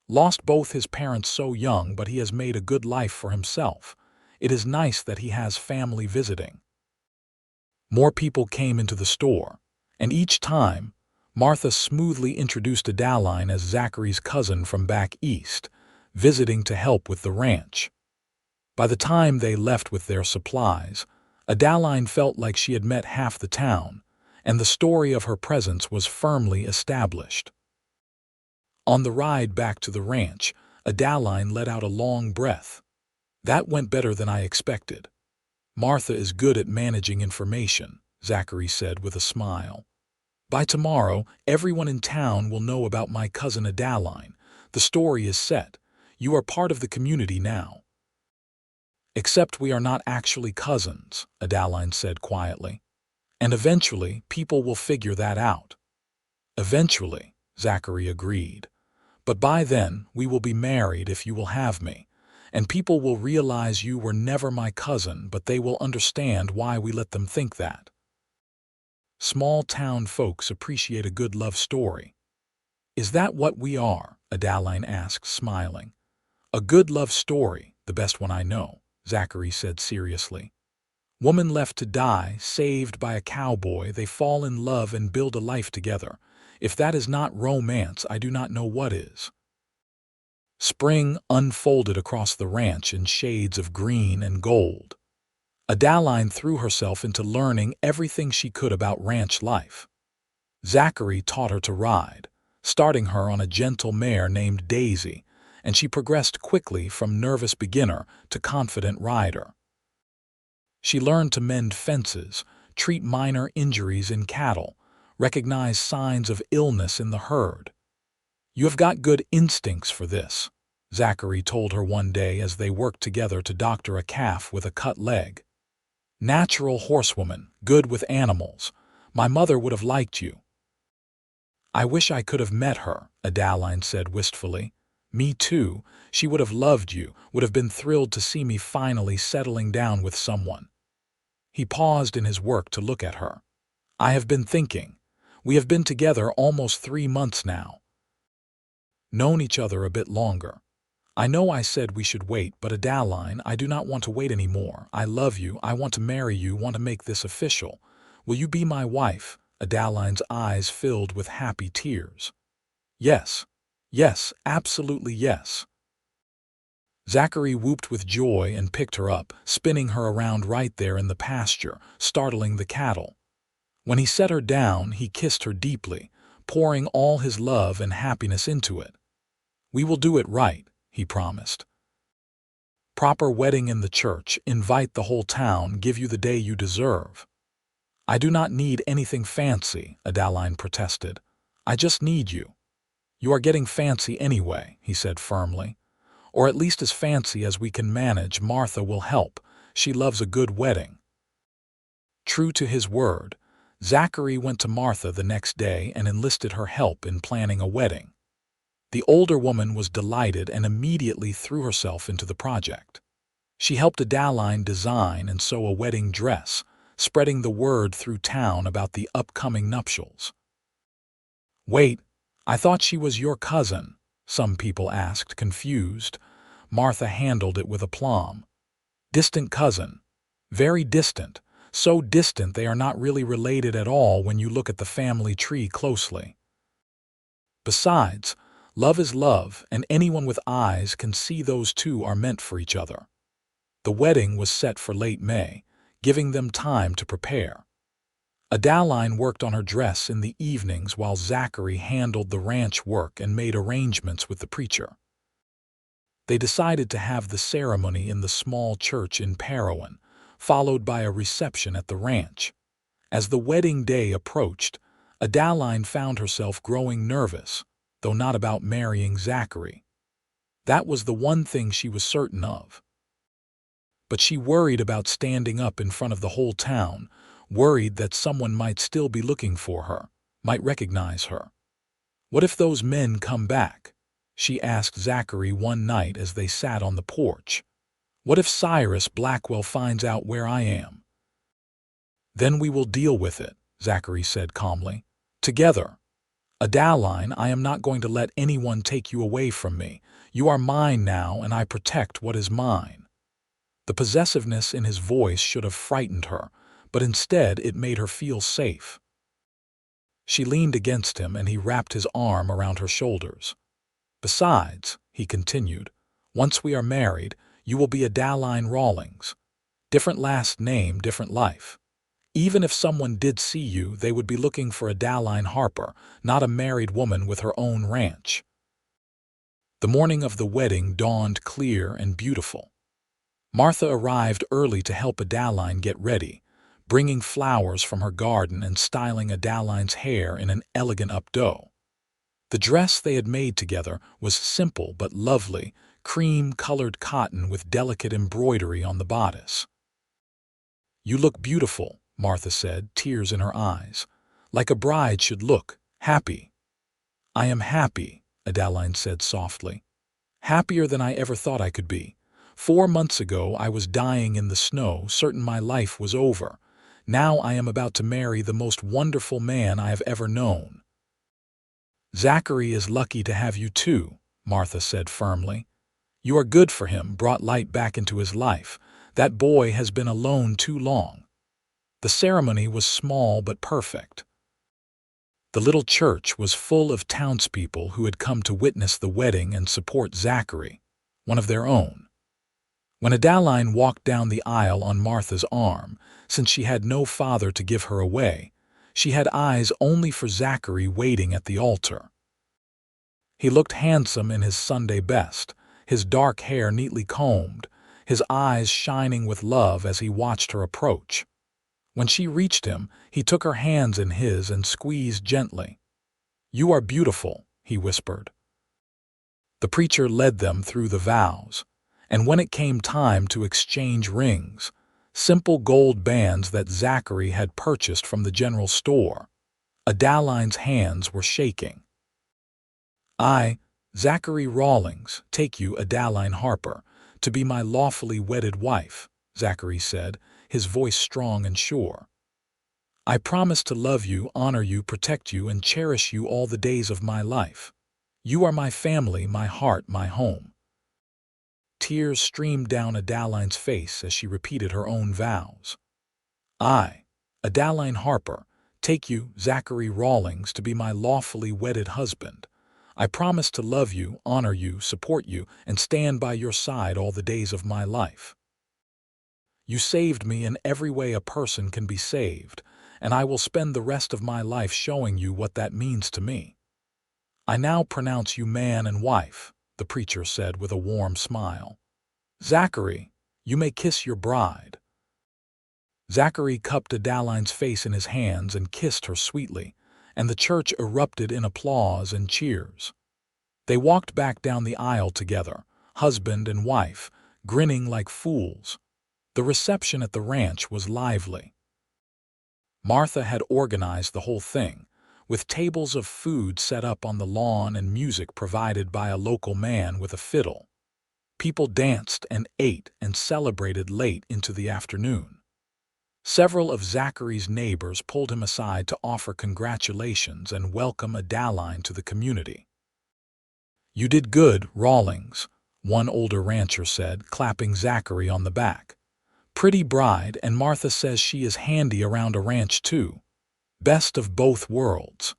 "Lost both his parents so young, but he has made a good life for himself. It is nice that he has family visiting." More people came into the store, and each time, Martha smoothly introduced Adaline as Zachary's cousin from back east, visiting to help with the ranch. By the time they left with their supplies, Adaline felt like she had met half the town, and the story of her presence was firmly established. On the ride back to the ranch, Adaline let out a long breath. "That went better than I expected." "Martha is good at managing information," Zachary said with a smile. "By tomorrow, everyone in town will know about my cousin Adaline. The story is set. You are part of the community now." "Except we are not actually cousins," Adaline said quietly. "And eventually, people will figure that out." "Eventually," Zachary agreed. "But by then, we will be married if you will have me, and people will realize you were never my cousin, but they will understand why we let them think that." Small-town folks appreciate a good love story. "Is that what we are?" Adaline asked, smiling. "A good love story, the best one I know," Zachary said seriously. "Woman left to die, saved by a cowboy, they fall in love and build a life together. If that is not romance, I do not know what is." Spring unfolded across the ranch in shades of green and gold. Adaline threw herself into learning everything she could about ranch life. Zachary taught her to ride, starting her on a gentle mare named Daisy, and she progressed quickly from nervous beginner to confident rider. She learned to mend fences, treat minor injuries in cattle, recognize signs of illness in the herd. "You have got good instincts for this," Zachary told her one day as they worked together to doctor a calf with a cut leg. "Natural horsewoman, good with animals. My mother would have liked you." "I wish I could have met her," Adaline said wistfully. "Me too. She would have loved you, would have been thrilled to see me finally settling down with someone." He paused in his work to look at her. "I have been thinking. We have been together almost 3 months now. Known each other a bit longer. I know I said we should wait, but Adaline, I do not want to wait anymore. I love you. I want to marry you, want to make this official. Will you be my wife?" Adaline's eyes filled with happy tears. "Yes. Yes, absolutely yes." Zachary whooped with joy and picked her up, spinning her around right there in the pasture, startling the cattle. When he set her down, he kissed her deeply, pouring all his love and happiness into it. "We will do it right," he promised. "Proper wedding in the church, invite the whole town, give you the day you deserve." "I do not need anything fancy," Adaline protested. "I just need you." "You are getting fancy anyway," he said firmly. "Or at least as fancy as we can manage. Martha will help. She loves a good wedding." True to his word, Zachary went to Martha the next day and enlisted her help in planning a wedding. The older woman was delighted and immediately threw herself into the project. She helped Adaline design and sew a wedding dress, spreading the word through town about the upcoming nuptials. "Wait, I thought she was your cousin," some people asked, confused. Martha handled it with aplomb. "Distant cousin. Very distant. So distant they are not really related at all when you look at the family tree closely. Besides, love is love, and anyone with eyes can see those two are meant for each other." The wedding was set for late May, giving them time to prepare. Adaline worked on her dress in the evenings while Zachary handled the ranch work and made arrangements with the preacher. They decided to have the ceremony in the small church in Parowan, followed by a reception at the ranch. As the wedding day approached, Adaline found herself growing nervous, though not about marrying Zachary. That was the one thing she was certain of. But she worried about standing up in front of the whole town, worried that someone might still be looking for her, might recognize her. "What if those men come back?" she asked Zachary one night as they sat on the porch. "What if Cyrus Blackwell finds out where I am?" "Then we will deal with it," Zachary said calmly. "Together. Adaline, I am not going to let anyone take you away from me. You are mine now, and I protect what is mine." The possessiveness in his voice should have frightened her, but instead it made her feel safe. She leaned against him, and he wrapped his arm around her shoulders. "Besides," he continued, "once we are married, you will be Adaline Rawlings. Different last name, different life. Even if someone did see you, they would be looking for Adaline Harper, not a married woman with her own ranch." The morning of the wedding dawned clear and beautiful. Martha arrived early to help Adaline get ready, bringing flowers from her garden and styling Adaline's hair in an elegant updo. The dress they had made together was simple but lovely, cream-colored cotton with delicate embroidery on the bodice. "You look beautiful," Martha said, tears in her eyes. "Like a bride should look, happy." "I am happy," Adaline said softly. "Happier than I ever thought I could be. 4 months ago I was dying in the snow, certain my life was over. Now I am about to marry the most wonderful man I have ever known." "Zachary is lucky to have you too," Martha said firmly. "You are good for him, brought light back into his life. That boy has been alone too long." The ceremony was small but perfect. The little church was full of townspeople who had come to witness the wedding and support Zachary, one of their own. When Adaline walked down the aisle on Martha's arm, since she had no father to give her away, she had eyes only for Zachary waiting at the altar. He looked handsome in his Sunday best, his dark hair neatly combed, his eyes shining with love as he watched her approach. When she reached him, he took her hands in his and squeezed gently. "You are beautiful," he whispered. The preacher led them through the vows, and when it came time to exchange rings, simple gold bands that Zachary had purchased from the general store, Adaline's hands were shaking. "I, Zachary Rawlings, take you, Adaline Harper, to be my lawfully wedded wife," Zachary said, his voice strong and sure. "I promise to love you, honor you, protect you, and cherish you all the days of my life. You are my family, my heart, my home." Tears streamed down Adaline's face as she repeated her own vows. "I, Adaline Harper, take you, Zachary Rawlings, to be my lawfully wedded husband. I promise to love you, honor you, support you, and stand by your side all the days of my life. You saved me in every way a person can be saved, and I will spend the rest of my life showing you what that means to me. I now pronounce you man and wife," the preacher said with a warm smile. "Zachary, you may kiss your bride." Zachary cupped Adaline's face in his hands and kissed her sweetly, and the church erupted in applause and cheers. They walked back down the aisle together, husband and wife, grinning like fools. The reception at the ranch was lively. Martha had organized the whole thing, with tables of food set up on the lawn and music provided by a local man with a fiddle. People danced and ate and celebrated late into the afternoon. Several of Zachary's neighbors pulled him aside to offer congratulations and welcome Adaline to the community. "You did good, Rawlings," one older rancher said, clapping Zachary on the back. "Pretty bride, and Martha says she is handy around a ranch too. Best of both worlds."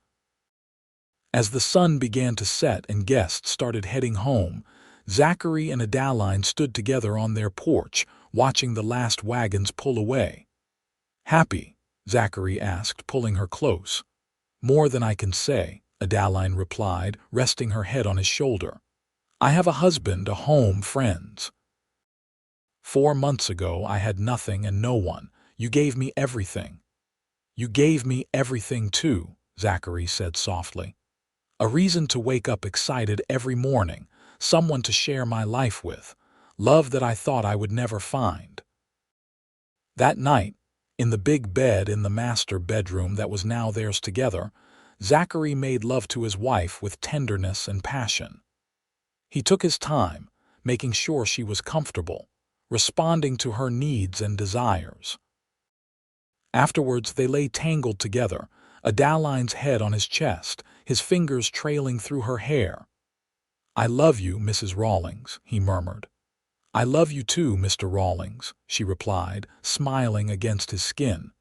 As the sun began to set and guests started heading home, Zachary and Adaline stood together on their porch, watching the last wagons pull away. "Happy?" Zachary asked, pulling her close. "More than I can say," Adaline replied, resting her head on his shoulder. I have a husband, a home, friends. 4 months ago I had nothing and no one. You gave me everything. You gave me everything too, Zachary said softly. A reason to wake up excited every morning, someone to share my life with, love that I thought I would never find. That night, in the big bed in the master bedroom that was now theirs together, Zachary made love to his wife with tenderness and passion. He took his time, making sure she was comfortable, responding to her needs and desires. Afterwards, they lay tangled together, Adaline's head on his chest, his fingers trailing through her hair. "I love you, Mrs. Rawlings," he murmured. "I love you too, Mr. Rawlings," she replied, smiling against his skin.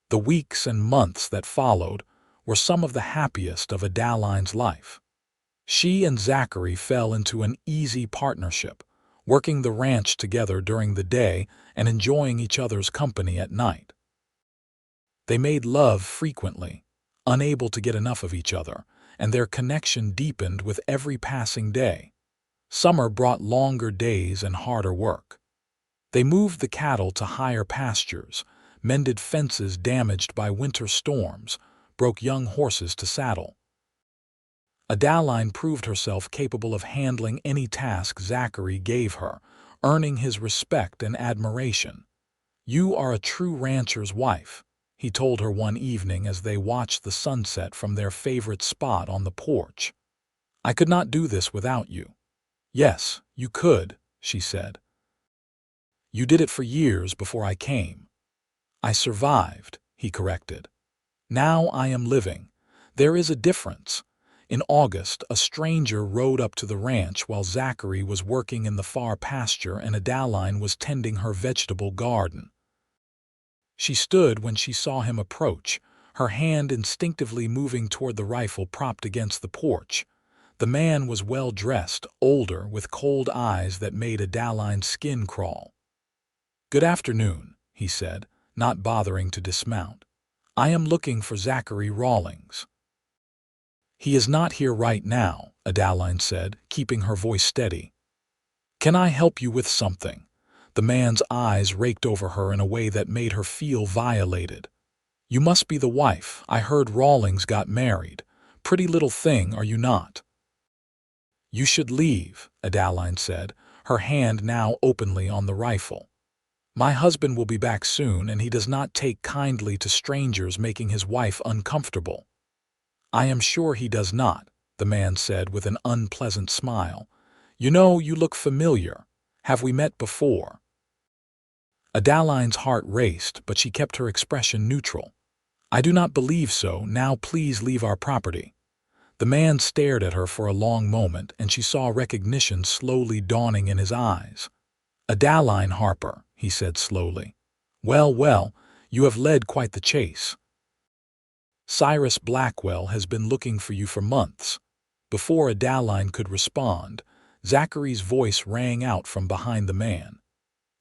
The weeks and months that followed were some of the happiest of Adaline's life. She and Zachary fell into an easy partnership, working the ranch together during the day and enjoying each other's company at night. They made love frequently, unable to get enough of each other, and their connection deepened with every passing day. Summer brought longer days and harder work. They moved the cattle to higher pastures, mended fences damaged by winter storms, broke young horses to saddle. Adaline proved herself capable of handling any task Zachary gave her, earning his respect and admiration. "You are a true rancher's wife," he told her one evening as they watched the sunset from their favorite spot on the porch. "I could not do this without you." "Yes, you could," she said. "You did it for years before I came." "I survived," he corrected. "Now I am living. There is a difference." In August, a stranger rode up to the ranch while Zachary was working in the far pasture and Adaline was tending her vegetable garden. She stood when she saw him approach, her hand instinctively moving toward the rifle propped against the porch. The man was well-dressed, older, with cold eyes that made Adaline's skin crawl. "Good afternoon," he said, not bothering to dismount. "I am looking for Zachary Rawlings." "He is not here right now," Adaline said, keeping her voice steady. "Can I help you with something?" The man's eyes raked over her in a way that made her feel violated. "You must be the wife. I heard Rawlings got married. Pretty little thing, are you not?" "You should leave," Adaline said, her hand now openly on the rifle. "My husband will be back soon, and he does not take kindly to strangers making his wife uncomfortable." "I am sure he does not," the man said with an unpleasant smile. "You know, you look familiar. Have we met before?" Adaline's heart raced, but she kept her expression neutral. "I do not believe so. Now please leave our property." The man stared at her for a long moment, and she saw recognition slowly dawning in his eyes. "Adaline Harper," he said slowly. "Well, well, you have led quite the chase. Cyrus Blackwell has been looking for you for months." Before Adaline could respond, Zachary's voice rang out from behind the man.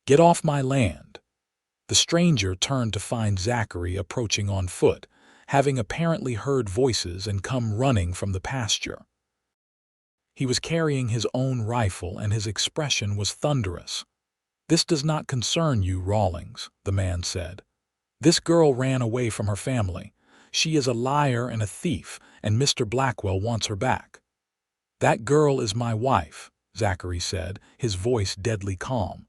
"Get off my land." The stranger turned to find Zachary approaching on foot, having apparently heard voices and come running from the pasture. He was carrying his own rifle and his expression was thunderous. "This does not concern you, Rawlings," the man said. "This girl ran away from her family. She is a liar and a thief, and Mr. Blackwell wants her back." "That girl is my wife," Zachary said, his voice deadly calm.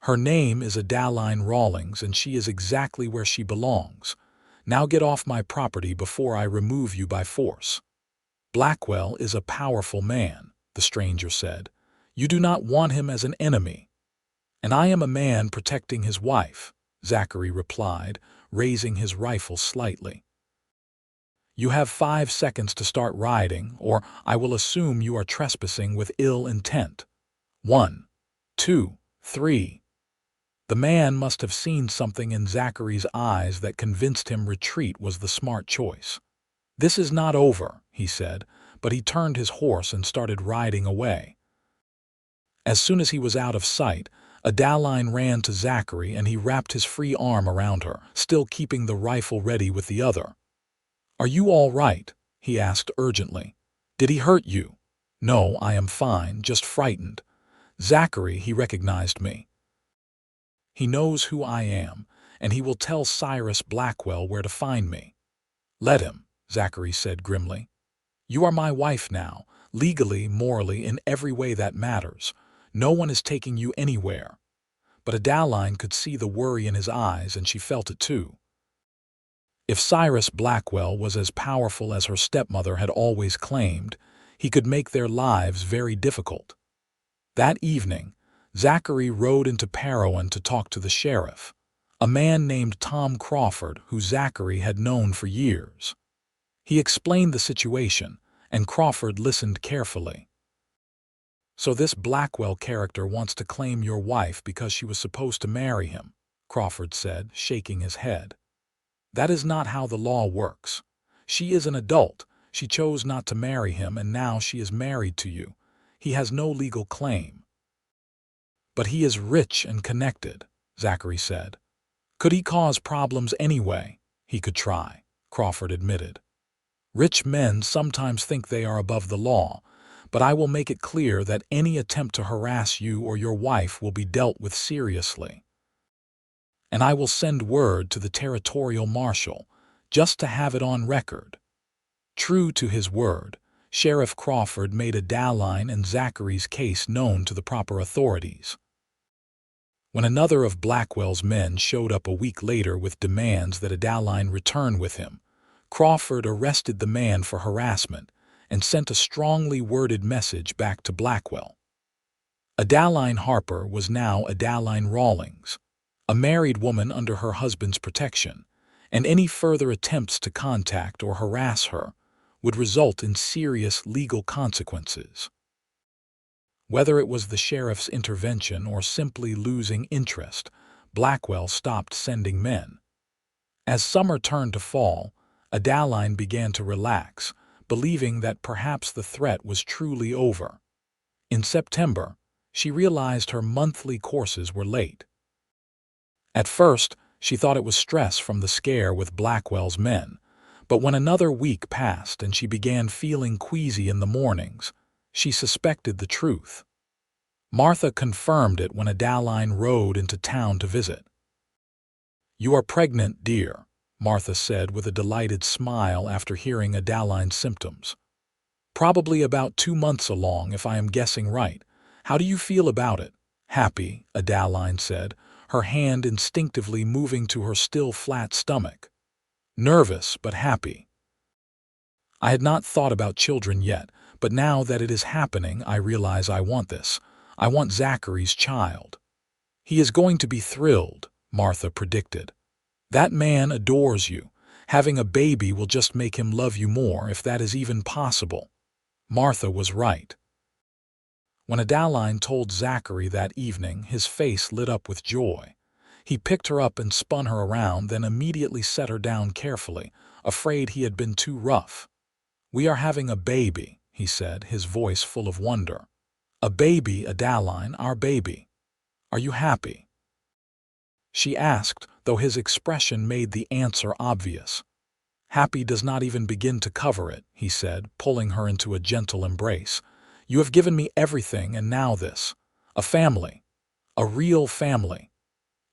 "Her name is Adaline Rawlings, and she is exactly where she belongs. Now get off my property before I remove you by force." "Blackwell is a powerful man," the stranger said. "You do not want him as an enemy." "And I am a man protecting his wife," Zachary replied, raising his rifle slightly. "You have 5 seconds to start riding, or I will assume you are trespassing with ill intent. 1, 2, 3. The man must have seen something in Zachary's eyes that convinced him retreat was the smart choice. "This is not over," he said, but he turned his horse and started riding away. As soon as he was out of sight, Adaline ran to Zachary and he wrapped his free arm around her, still keeping the rifle ready with the other. "Are you all right?" he asked urgently. "Did he hurt you?" No, I am fine, just frightened. Zachary, he recognized me. He knows who I am, and he will tell Cyrus Blackwell where to find me. Let him, Zachary said grimly. You are my wife now, legally, morally, in every way that matters. No one is taking you anywhere. But Adaline could see the worry in his eyes, and she felt it too. If Cyrus Blackwell was as powerful as her stepmother had always claimed, he could make their lives very difficult. That evening, Zachary rode into Parowan to talk to the sheriff, a man named Tom Crawford who Zachary had known for years. He explained the situation, and Crawford listened carefully. So this Blackwell character wants to claim your wife because she was supposed to marry him, Crawford said, shaking his head. That is not how the law works. She is an adult. She chose not to marry him, and now she is married to you. He has no legal claim. But he is rich and connected, Zachary said. Could he cause problems anyway? He could try, Crawford admitted. Rich men sometimes think they are above the law, but I will make it clear that any attempt to harass you or your wife will be dealt with seriously. And I will send word to the territorial marshal, just to have it on record. True to his word, Sheriff Crawford made Adaline and Zachary's case known to the proper authorities. When another of Blackwell's men showed up a week later with demands that Adaline return with him, Crawford arrested the man for harassment and sent a strongly worded message back to Blackwell. Adaline Harper was now Adaline Rawlings, a married woman under her husband's protection, and any further attempts to contact or harass her would result in serious legal consequences. Whether it was the sheriff's intervention or simply losing interest, Blackwell stopped sending men. As summer turned to fall, Adaline began to relax, believing that perhaps the threat was truly over. In September, she realized her monthly courses were late. At first, she thought it was stress from the scare with Blackwell's men, but when another week passed and she began feeling queasy in the mornings, she suspected the truth. Martha confirmed it when Adaline rode into town to visit. You are pregnant, dear, Martha said with a delighted smile after hearing Adaline's symptoms. Probably about 2 months along, if I am guessing right. How do you feel about it? Happy, Adaline said, her hand instinctively moving to her still flat stomach. Nervous, but happy. I had not thought about children yet, but now that it is happening, I realize I want this. I want Zachary's child. He is going to be thrilled, Martha predicted. That man adores you. Having a baby will just make him love you more, if that is even possible. Martha was right. When Adaline told Zachary that evening, his face lit up with joy. He picked her up and spun her around, then immediately set her down carefully, afraid he had been too rough. We are having a baby, he said, his voice full of wonder. A baby, Adaline, our baby. Are you happy? She asked, though his expression made the answer obvious. Happy does not even begin to cover it, he said, pulling her into a gentle embrace. You have given me everything, and now this. A family. A real family.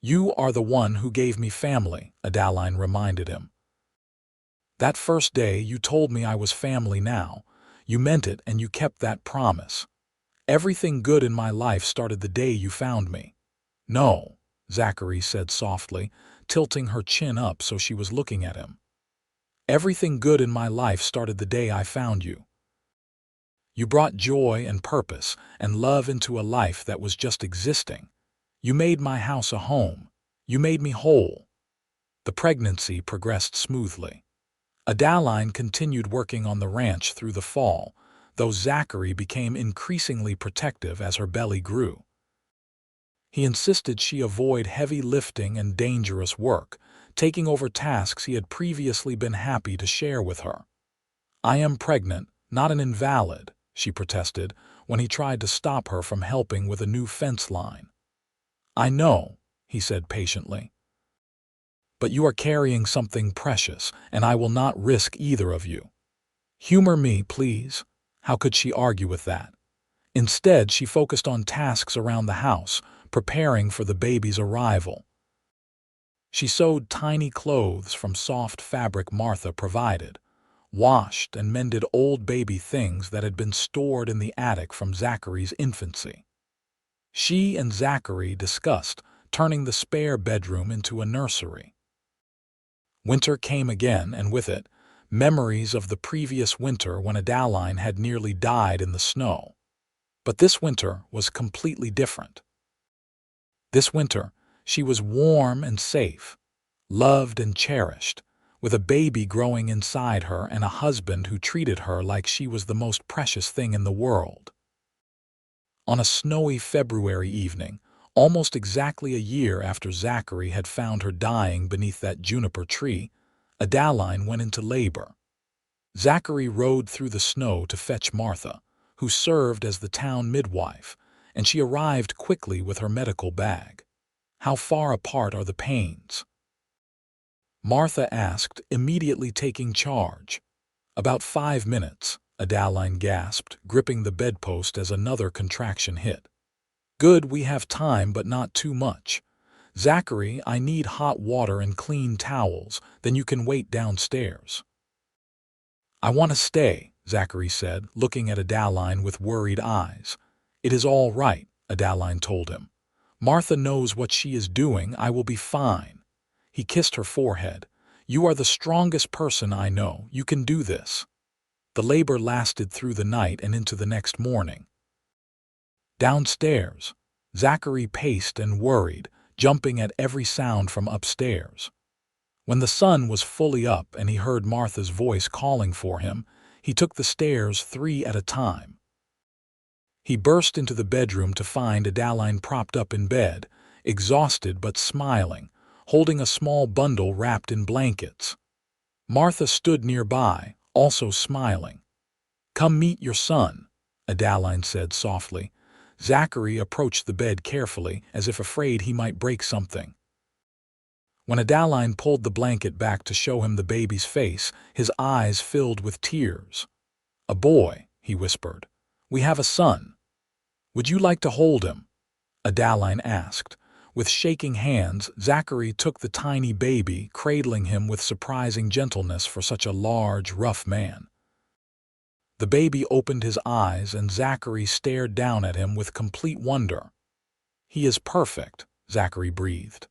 You are the one who gave me family, Adaline reminded him. That first day you told me I was family now. You meant it, and you kept that promise. Everything good in my life started the day you found me. No, Zachary said softly, tilting her chin up so she was looking at him. Everything good in my life started the day I found you. You brought joy and purpose and love into a life that was just existing. You made my house a home. You made me whole. The pregnancy progressed smoothly. Adaline continued working on the ranch through the fall, though Zachary became increasingly protective as her belly grew. He insisted she avoid heavy lifting and dangerous work, taking over tasks he had previously been happy to share with her. I am pregnant, not an invalid, she protested when he tried to stop her from helping with a new fence line. I know, he said patiently. But you are carrying something precious, and I will not risk either of you. Humor me, please. How could she argue with that? Instead, she focused on tasks around the house, preparing for the baby's arrival. She sewed tiny clothes from soft fabric Martha provided, washed and mended old baby things that had been stored in the attic from Zachary's infancy. She and Zachary discussed turning the spare bedroom into a nursery. Winter came again, and with it, memories of the previous winter when Adaline had nearly died in the snow. But this winter was completely different. This winter, she was warm and safe, loved and cherished, with a baby growing inside her and a husband who treated her like she was the most precious thing in the world. On a snowy February evening, almost exactly a year after Zachary had found her dying beneath that juniper tree, Adaline went into labor. Zachary rode through the snow to fetch Martha, who served as the town midwife, and she arrived quickly with her medical bag. "How far apart are the pains?" Martha asked, immediately taking charge. "About 5 minutes," Adaline gasped, gripping the bedpost as another contraction hit. "Good, we have time, but not too much. Zachary, I need hot water and clean towels, then you can wait downstairs." "I want to stay," Zachary said, looking at Adaline with worried eyes. "It is all right," Adaline told him. "Martha knows what she is doing. I will be fine." He kissed her forehead. "You are the strongest person I know. You can do this." The labor lasted through the night and into the next morning. Downstairs, Zachary paced and worried, jumping at every sound from upstairs. When the sun was fully up and he heard Martha's voice calling for him, he took the stairs 3 at a time. He burst into the bedroom to find Adaline propped up in bed, exhausted but smiling, holding a small bundle wrapped in blankets. Martha stood nearby, also smiling. "Come meet your son," Adaline said softly. Zachary approached the bed carefully, as if afraid he might break something. When Adaline pulled the blanket back to show him the baby's face, his eyes filled with tears. "A boy," he whispered. "We have a son." "Would you like to hold him?" Adaline asked. With shaking hands, Zachary took the tiny baby, cradling him with surprising gentleness for such a large, rough man. The baby opened his eyes and Zachary stared down at him with complete wonder. "He is perfect," Zachary breathed.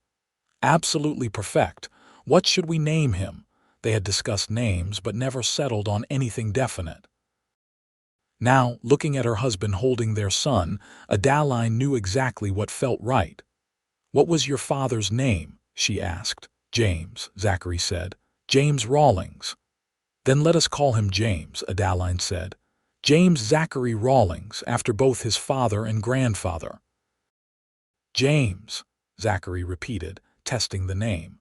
"Absolutely perfect. What should we name him?" They had discussed names but never settled on anything definite. Now, looking at her husband holding their son, Adaline knew exactly what felt right. "What was your father's name?" she asked. "James," Zachary said. "James Rawlings." "Then let us call him James," Adaline said. "James Zachary Rawlings, after both his father and grandfather." "James," Zachary repeated, testing the name.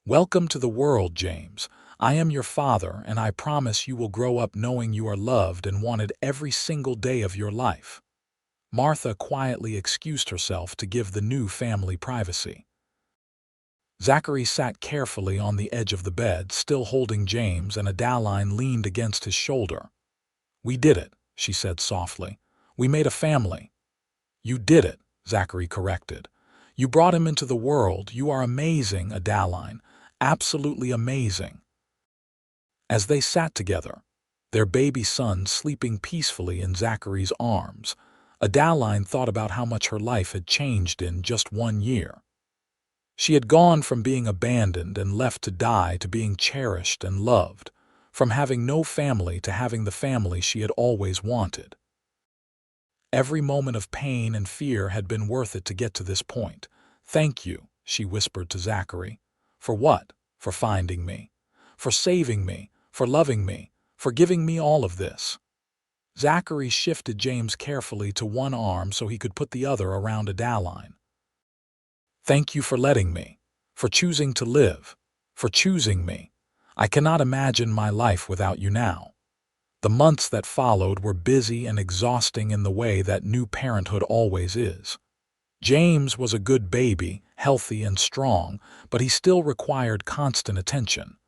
"Welcome to the world, James. I am your father, and I promise you will grow up knowing you are loved and wanted every single day of your life." Martha quietly excused herself to give the new family privacy. Zachary sat carefully on the edge of the bed, still holding James, and Adaline leaned against his shoulder. "We did it," she said softly. "We made a family." "You did it," Zachary corrected. "You brought him into the world. You are amazing, Adaline. Absolutely amazing." As they sat together, their baby son sleeping peacefully in Zachary's arms, Adaline thought about how much her life had changed in just 1 year. She had gone from being abandoned and left to die to being cherished and loved, from having no family to having the family she had always wanted. Every moment of pain and fear had been worth it to get to this point. "Thank you," she whispered to Zachary. "For what?" "For finding me. For saving me. For loving me. For giving me all of this." Zachary shifted James carefully to one arm so he could put the other around Adaline. "Thank you for letting me. For choosing to live. For choosing me. I cannot imagine my life without you now." The months that followed were busy and exhausting in the way that new parenthood always is. James was a good baby, healthy and strong, but he still required constant attention.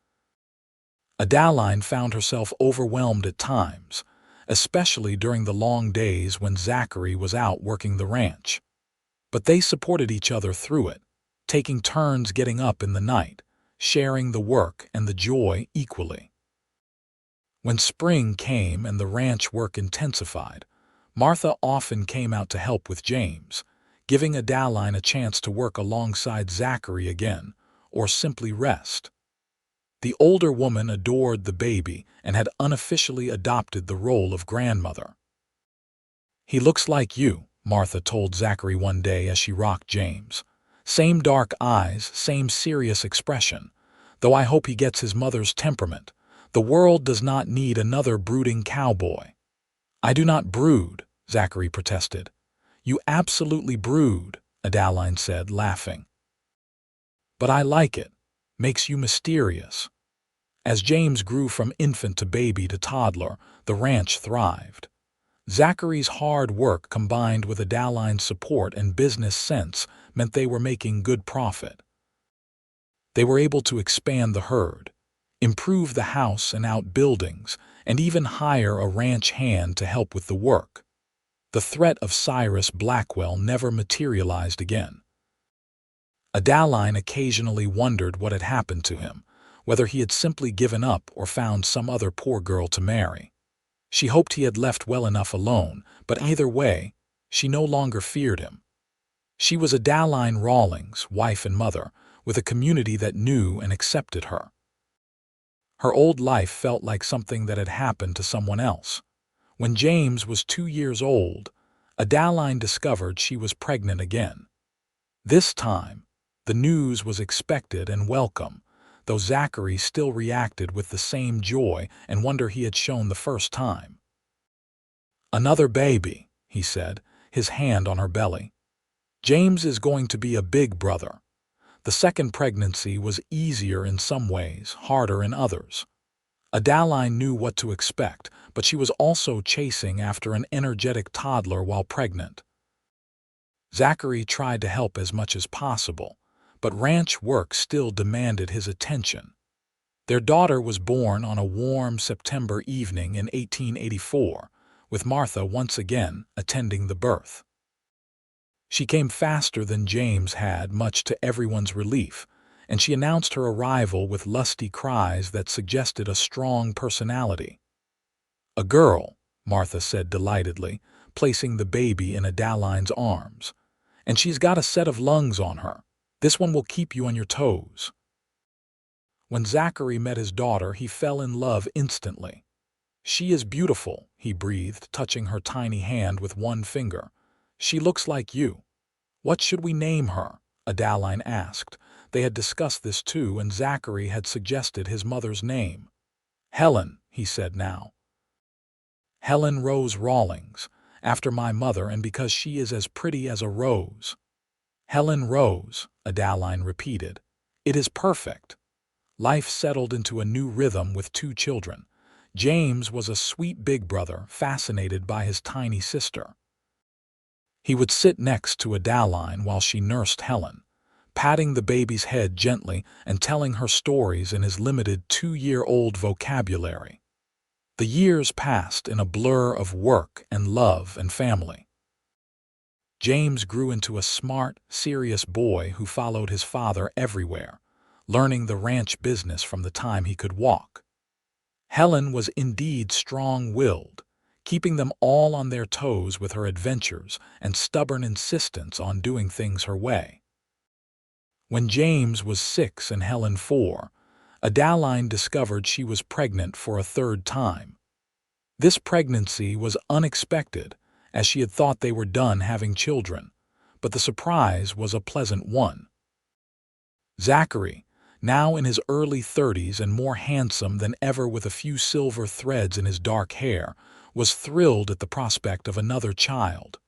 Adaline found herself overwhelmed at times. especially during the long days when Zachary was out working the ranch. But they supported each other through it, taking turns getting up in the night, sharing the work and the joy equally. When spring came and the ranch work intensified, Martha often came out to help with James, giving Adaline a chance to work alongside Zachary again, or simply rest. The older woman adored the baby and had unofficially adopted the role of grandmother. "He looks like you," Martha told Zachary one day as she rocked James. "Same dark eyes, same serious expression, though I hope he gets his mother's temperament. The world does not need another brooding cowboy." "I do not brood," Zachary protested. "You absolutely brood," Adaline said, laughing. "But I like it. Makes you mysterious." As James grew from infant to baby to toddler, the ranch thrived. Zachary's hard work combined with Adaline's support and business sense meant they were making good profit. They were able to expand the herd, improve the house and outbuildings, and even hire a ranch hand to help with the work. The threat of Cyrus Blackwell never materialized again. Adaline occasionally wondered what had happened to him, whether he had simply given up or found some other poor girl to marry. She hoped he had left well enough alone, but either way, she no longer feared him. She was Adaline Rawlings, wife and mother, with a community that knew and accepted her. Her old life felt like something that had happened to someone else. When James was 2 years old, Adaline discovered she was pregnant again. This time, the news was expected and welcome, though Zachary still reacted with the same joy and wonder he had shown the first time. "Another baby," he said, his hand on her belly. "James is going to be a big brother." The second pregnancy was easier in some ways, harder in others. Adaline knew what to expect, but she was also chasing after an energetic toddler while pregnant. Zachary tried to help as much as possible, but ranch work still demanded his attention. Their daughter was born on a warm September evening in 1884, with Martha once again attending the birth. She came faster than James had, much to everyone's relief, and she announced her arrival with lusty cries that suggested a strong personality. "A girl," Martha said delightedly, placing the baby in Adaline's arms. "And she's got a set of lungs on her. This one will keep you on your toes." When Zachary met his daughter, he fell in love instantly. "She is beautiful," he breathed, touching her tiny hand with one finger. "She looks like you." "What should we name her?" Adaline asked. They had discussed this too, and Zachary had suggested his mother's name. "Helen," he said now. "Helen Rose Rawlings, after my mother and because she is as pretty as a rose." "Helen Rose," Adaline repeated. "It is perfect." Life settled into a new rhythm with 2 children. James was a sweet big brother, fascinated by his tiny sister. He would sit next to Adaline while she nursed Helen, patting the baby's head gently and telling her stories in his limited 2-year-old vocabulary. The years passed in a blur of work and love and family. James grew into a smart, serious boy who followed his father everywhere, learning the ranch business from the time he could walk. Helen was indeed strong-willed, keeping them all on their toes with her adventures and stubborn insistence on doing things her way. When James was 6 and Helen 4, Adaline discovered she was pregnant for a 3rd time. This pregnancy was unexpected, as she had thought they were done having children, but the surprise was a pleasant one. Zachary, now in his early 30s and more handsome than ever with a few silver threads in his dark hair, was thrilled at the prospect of another child.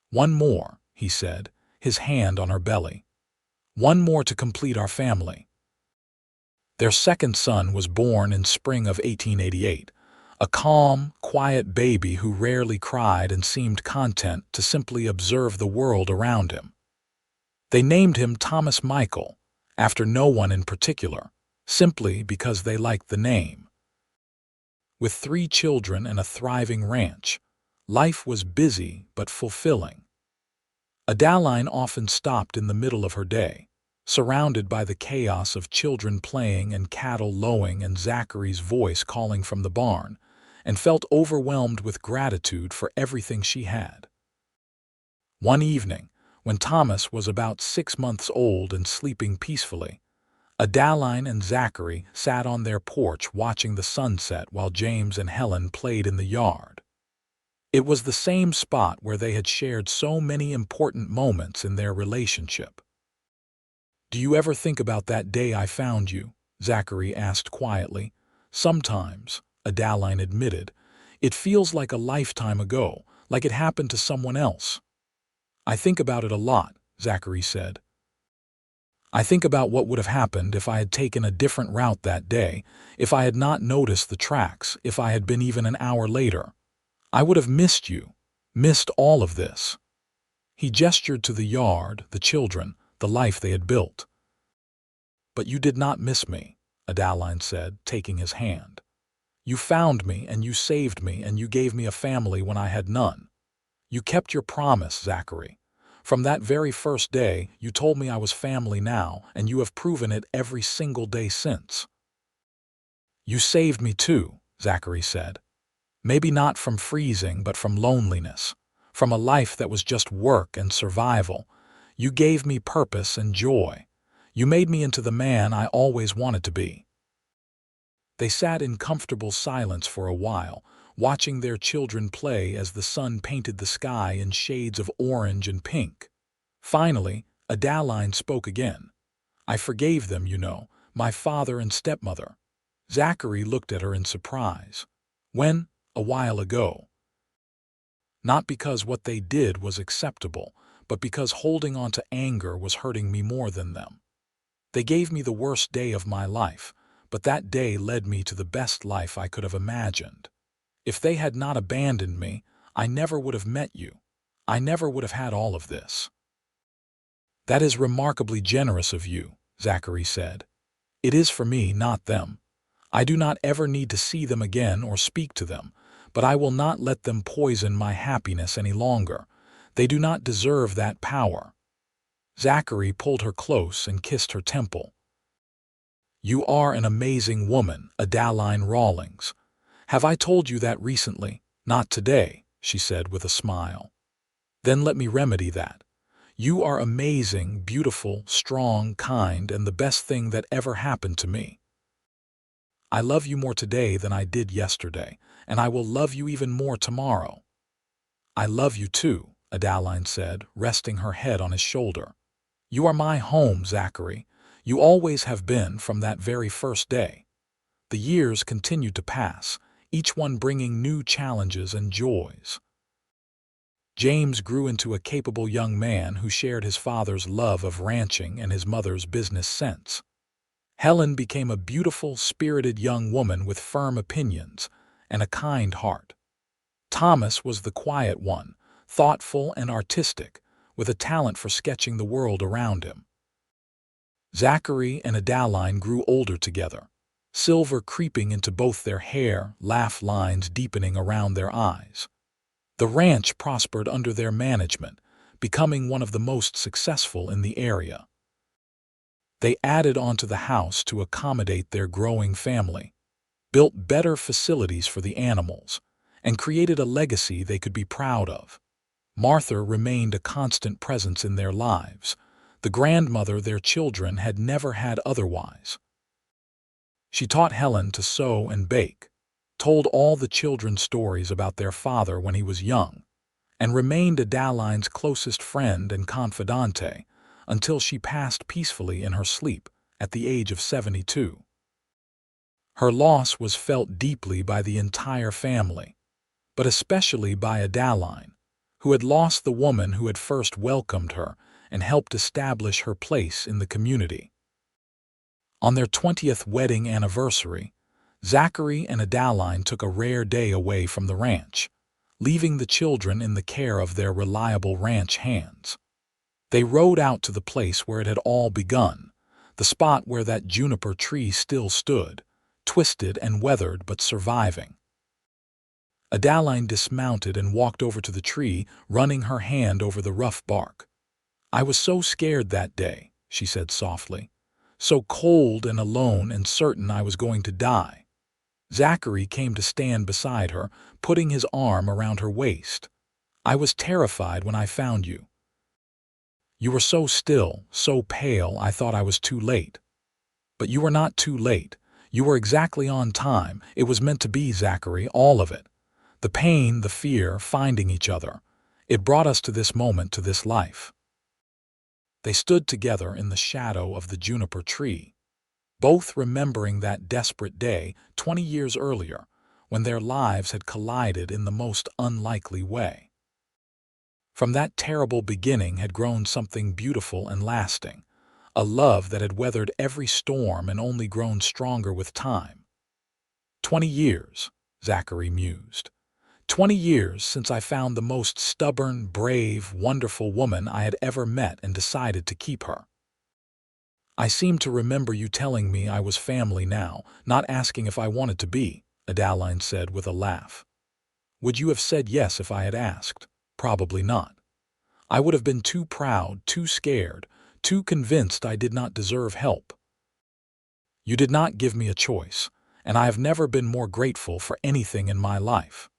"One more," he said, his hand on her belly. "One more to complete our family." Their second son was born in spring of 1888, a calm, quiet baby who rarely cried and seemed content to simply observe the world around him. They named him Thomas Michael, after no one in particular, simply because they liked the name. With 3 children and a thriving ranch, life was busy but fulfilling. Adaline often stopped in the middle of her day, surrounded by the chaos of children playing and cattle lowing and Zachary's voice calling from the barn, and felt overwhelmed with gratitude for everything she had. One evening, when Thomas was about 6 months old and sleeping peacefully, Adaline and Zachary sat on their porch watching the sunset while James and Helen played in the yard. It was the same spot where they had shared so many important moments in their relationship. "Do you ever think about that day I found you?" Zachary asked quietly. "Sometimes," Adaline admitted. "It feels like a lifetime ago, like it happened to someone else." "I think about it a lot," Zachary said. "I think about what would have happened if I had taken a different route that day, if I had not noticed the tracks, if I had been even an hour later. I would have missed you, missed all of this." He gestured to the yard, the children, the life they had built. "But you did not miss me," Adaline said, taking his hand. "You found me, and you saved me, and you gave me a family when I had none. You kept your promise, Zachary. From that very first day, you told me I was family now, and you have proven it every single day since." "You saved me too," Zachary said. "Maybe not from freezing, but from loneliness, from a life that was just work and survival. You gave me purpose and joy. You made me into the man I always wanted to be." They sat in comfortable silence for a while, watching their children play as the sun painted the sky in shades of orange and pink. Finally, Adaline spoke again. "I forgave them, you know, my father and stepmother." Zachary looked at her in surprise. "When?" "A while ago." "Not because what they did was acceptable, but because holding on to anger was hurting me more than them. They gave me the worst day of my life, but that day led me to the best life I could have imagined. If they had not abandoned me, I never would have met you. I never would have had all of this." "That is remarkably generous of you," Zachary said. "It is for me, not them. I do not ever need to see them again or speak to them, but I will not let them poison my happiness any longer. They do not deserve that power." Zachary pulled her close and kissed her temple. "You are an amazing woman, Adaline Rawlings. Have I told you that recently?" "Not today," she said with a smile. "Then let me remedy that. You are amazing, beautiful, strong, kind, and the best thing that ever happened to me. I love you more today than I did yesterday, and I will love you even more tomorrow." "I love you too," Adaline said, resting her head on his shoulder. "You are my home, Zachary. You always have been from that very first day." The years continued to pass, each one bringing new challenges and joys. James grew into a capable young man who shared his father's love of ranching and his mother's business sense. Helen became a beautiful, spirited young woman with firm opinions and a kind heart. Thomas was the quiet one, thoughtful and artistic, with a talent for sketching the world around him. Zachary and Adaline grew older together, silver creeping into both their hair, laugh lines deepening around their eyes. The ranch prospered under their management, becoming one of the most successful in the area. They added onto the house to accommodate their growing family, built better facilities for the animals, and created a legacy they could be proud of. Martha remained a constant presence in their lives, the grandmother their children had never had otherwise. She taught Helen to sew and bake, told all the children stories about their father when he was young, and remained Adaline's closest friend and confidante until she passed peacefully in her sleep at the age of 72. Her loss was felt deeply by the entire family, but especially by Adaline, who had lost the woman who had first welcomed her and helped establish her place in the community. On their 20th wedding anniversary, Zachary and Adaline took a rare day away from the ranch, leaving the children in the care of their reliable ranch hands. They rode out to the place where it had all begun, the spot where that juniper tree still stood, twisted and weathered but surviving. Adaline dismounted and walked over to the tree, running her hand over the rough bark. "I was so scared that day," she said softly. "So cold and alone and certain I was going to die." Zachary came to stand beside her, putting his arm around her waist. "I was terrified when I found you. You were so still, so pale, I thought I was too late. But you were not too late. You were exactly on time. It was meant to be, Zachary, all of it. The pain, the fear, finding each other. It brought us to this moment, to this life." They stood together in the shadow of the juniper tree, both remembering that desperate day 20 years earlier, when their lives had collided in the most unlikely way. From that terrible beginning had grown something beautiful and lasting, a love that had weathered every storm and only grown stronger with time. 20 years, Zachary mused. 20 years since I found the most stubborn, brave, wonderful woman I had ever met and decided to keep her. "I seem to remember you telling me I was family now, not asking if I wanted to be," Adaline said with a laugh. "Would you have said yes if I had asked? Probably not. I would have been too proud, too scared, too convinced I did not deserve help. You did not give me a choice, and I have never been more grateful for anything in my life."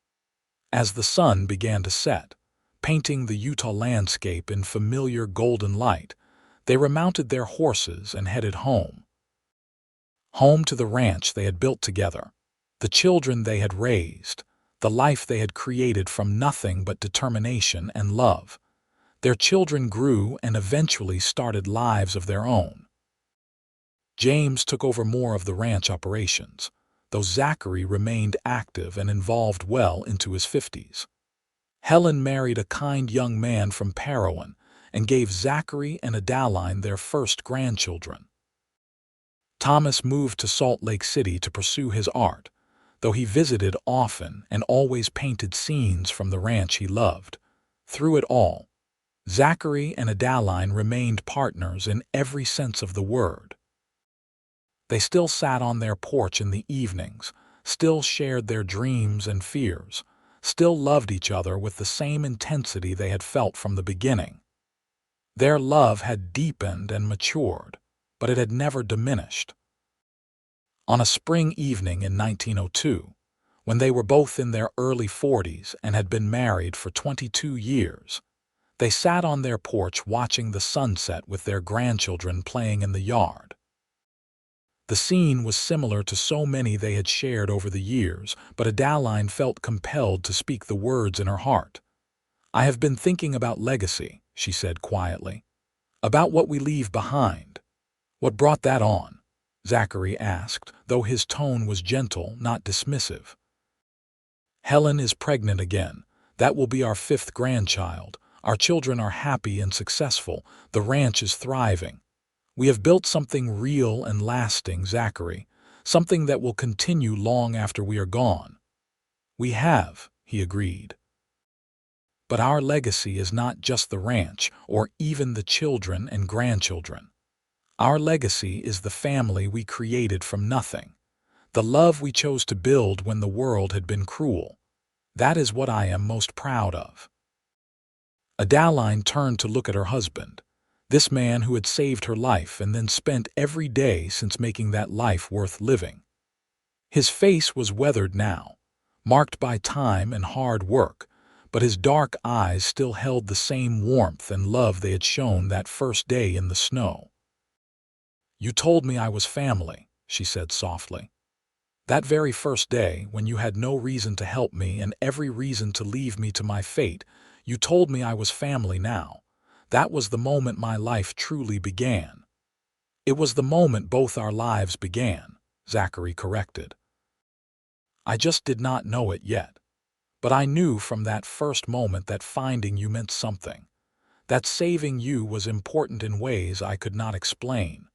As the sun began to set, painting the Utah landscape in familiar golden light, they remounted their horses and headed home. Home to the ranch they had built together, the children they had raised, the life they had created from nothing but determination and love. Their children grew and eventually started lives of their own. James took over more of the ranch operations, though Zachary remained active and involved well into his 50s. Helen married a kind young man from Parowan and gave Zachary and Adaline their first grandchildren. Thomas moved to Salt Lake City to pursue his art, though he visited often and always painted scenes from the ranch he loved. Through it all, Zachary and Adaline remained partners in every sense of the word. They still sat on their porch in the evenings, still shared their dreams and fears, still loved each other with the same intensity they had felt from the beginning. Their love had deepened and matured, but it had never diminished. On a spring evening in 1902, when they were both in their early 40s and had been married for 22 years, they sat on their porch watching the sunset with their grandchildren playing in the yard. The scene was similar to so many they had shared over the years, but Adaline felt compelled to speak the words in her heart. "I have been thinking about legacy," she said quietly. "About what we leave behind." "What brought that on?" Zachary asked, though his tone was gentle, not dismissive. "Helen is pregnant again. That will be our 5th grandchild. Our children are happy and successful. The ranch is thriving. We have built something real and lasting, Zachary, something that will continue long after we are gone." "We have," he agreed. "But our legacy is not just the ranch or even the children and grandchildren. Our legacy is the family we created from nothing, the love we chose to build when the world had been cruel. That is what I am most proud of." Adaline turned to look at her husband, this man who had saved her life and then spent every day since making that life worth living. His face was weathered now, marked by time and hard work, but his dark eyes still held the same warmth and love they had shown that first day in the snow. "You told me I was family," she said softly. "That very first day, when you had no reason to help me and every reason to leave me to my fate, you told me I was family now. That was the moment my life truly began." "It was the moment both our lives began," Zachary corrected. "I just did not know it yet. But I knew from that first moment that finding you meant something, that saving you was important in ways I could not explain."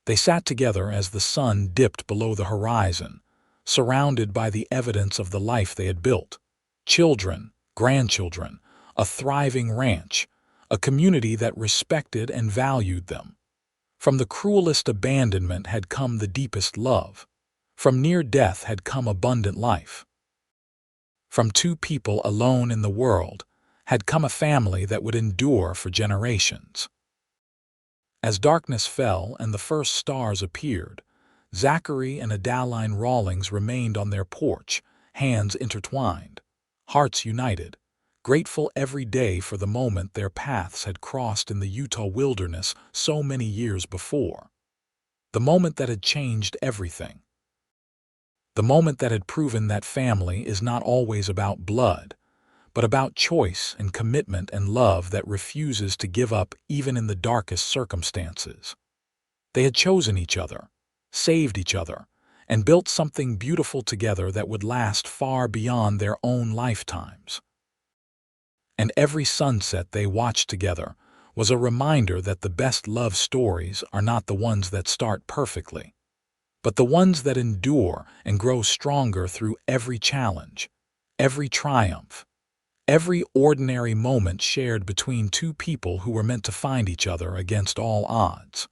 They sat together as the sun dipped below the horizon, surrounded by the evidence of the life they had built. Children, grandchildren, a thriving ranch, a community that respected and valued them. From the cruelest abandonment had come the deepest love. From near death had come abundant life. From two people alone in the world had come a family that would endure for generations. As darkness fell and the first stars appeared, Zachary and Adaline Rawlings remained on their porch, hands intertwined, hearts united, grateful every day for the moment their paths had crossed in the Utah wilderness so many years before. The moment that had changed everything. The moment that had proven that family is not always about blood, but about choice and commitment and love that refuses to give up even in the darkest circumstances. They had chosen each other, saved each other, and built something beautiful together that would last far beyond their own lifetimes. And every sunset they watched together was a reminder that the best love stories are not the ones that start perfectly, but the ones that endure and grow stronger through every challenge, every triumph, every ordinary moment shared between two people who were meant to find each other against all odds.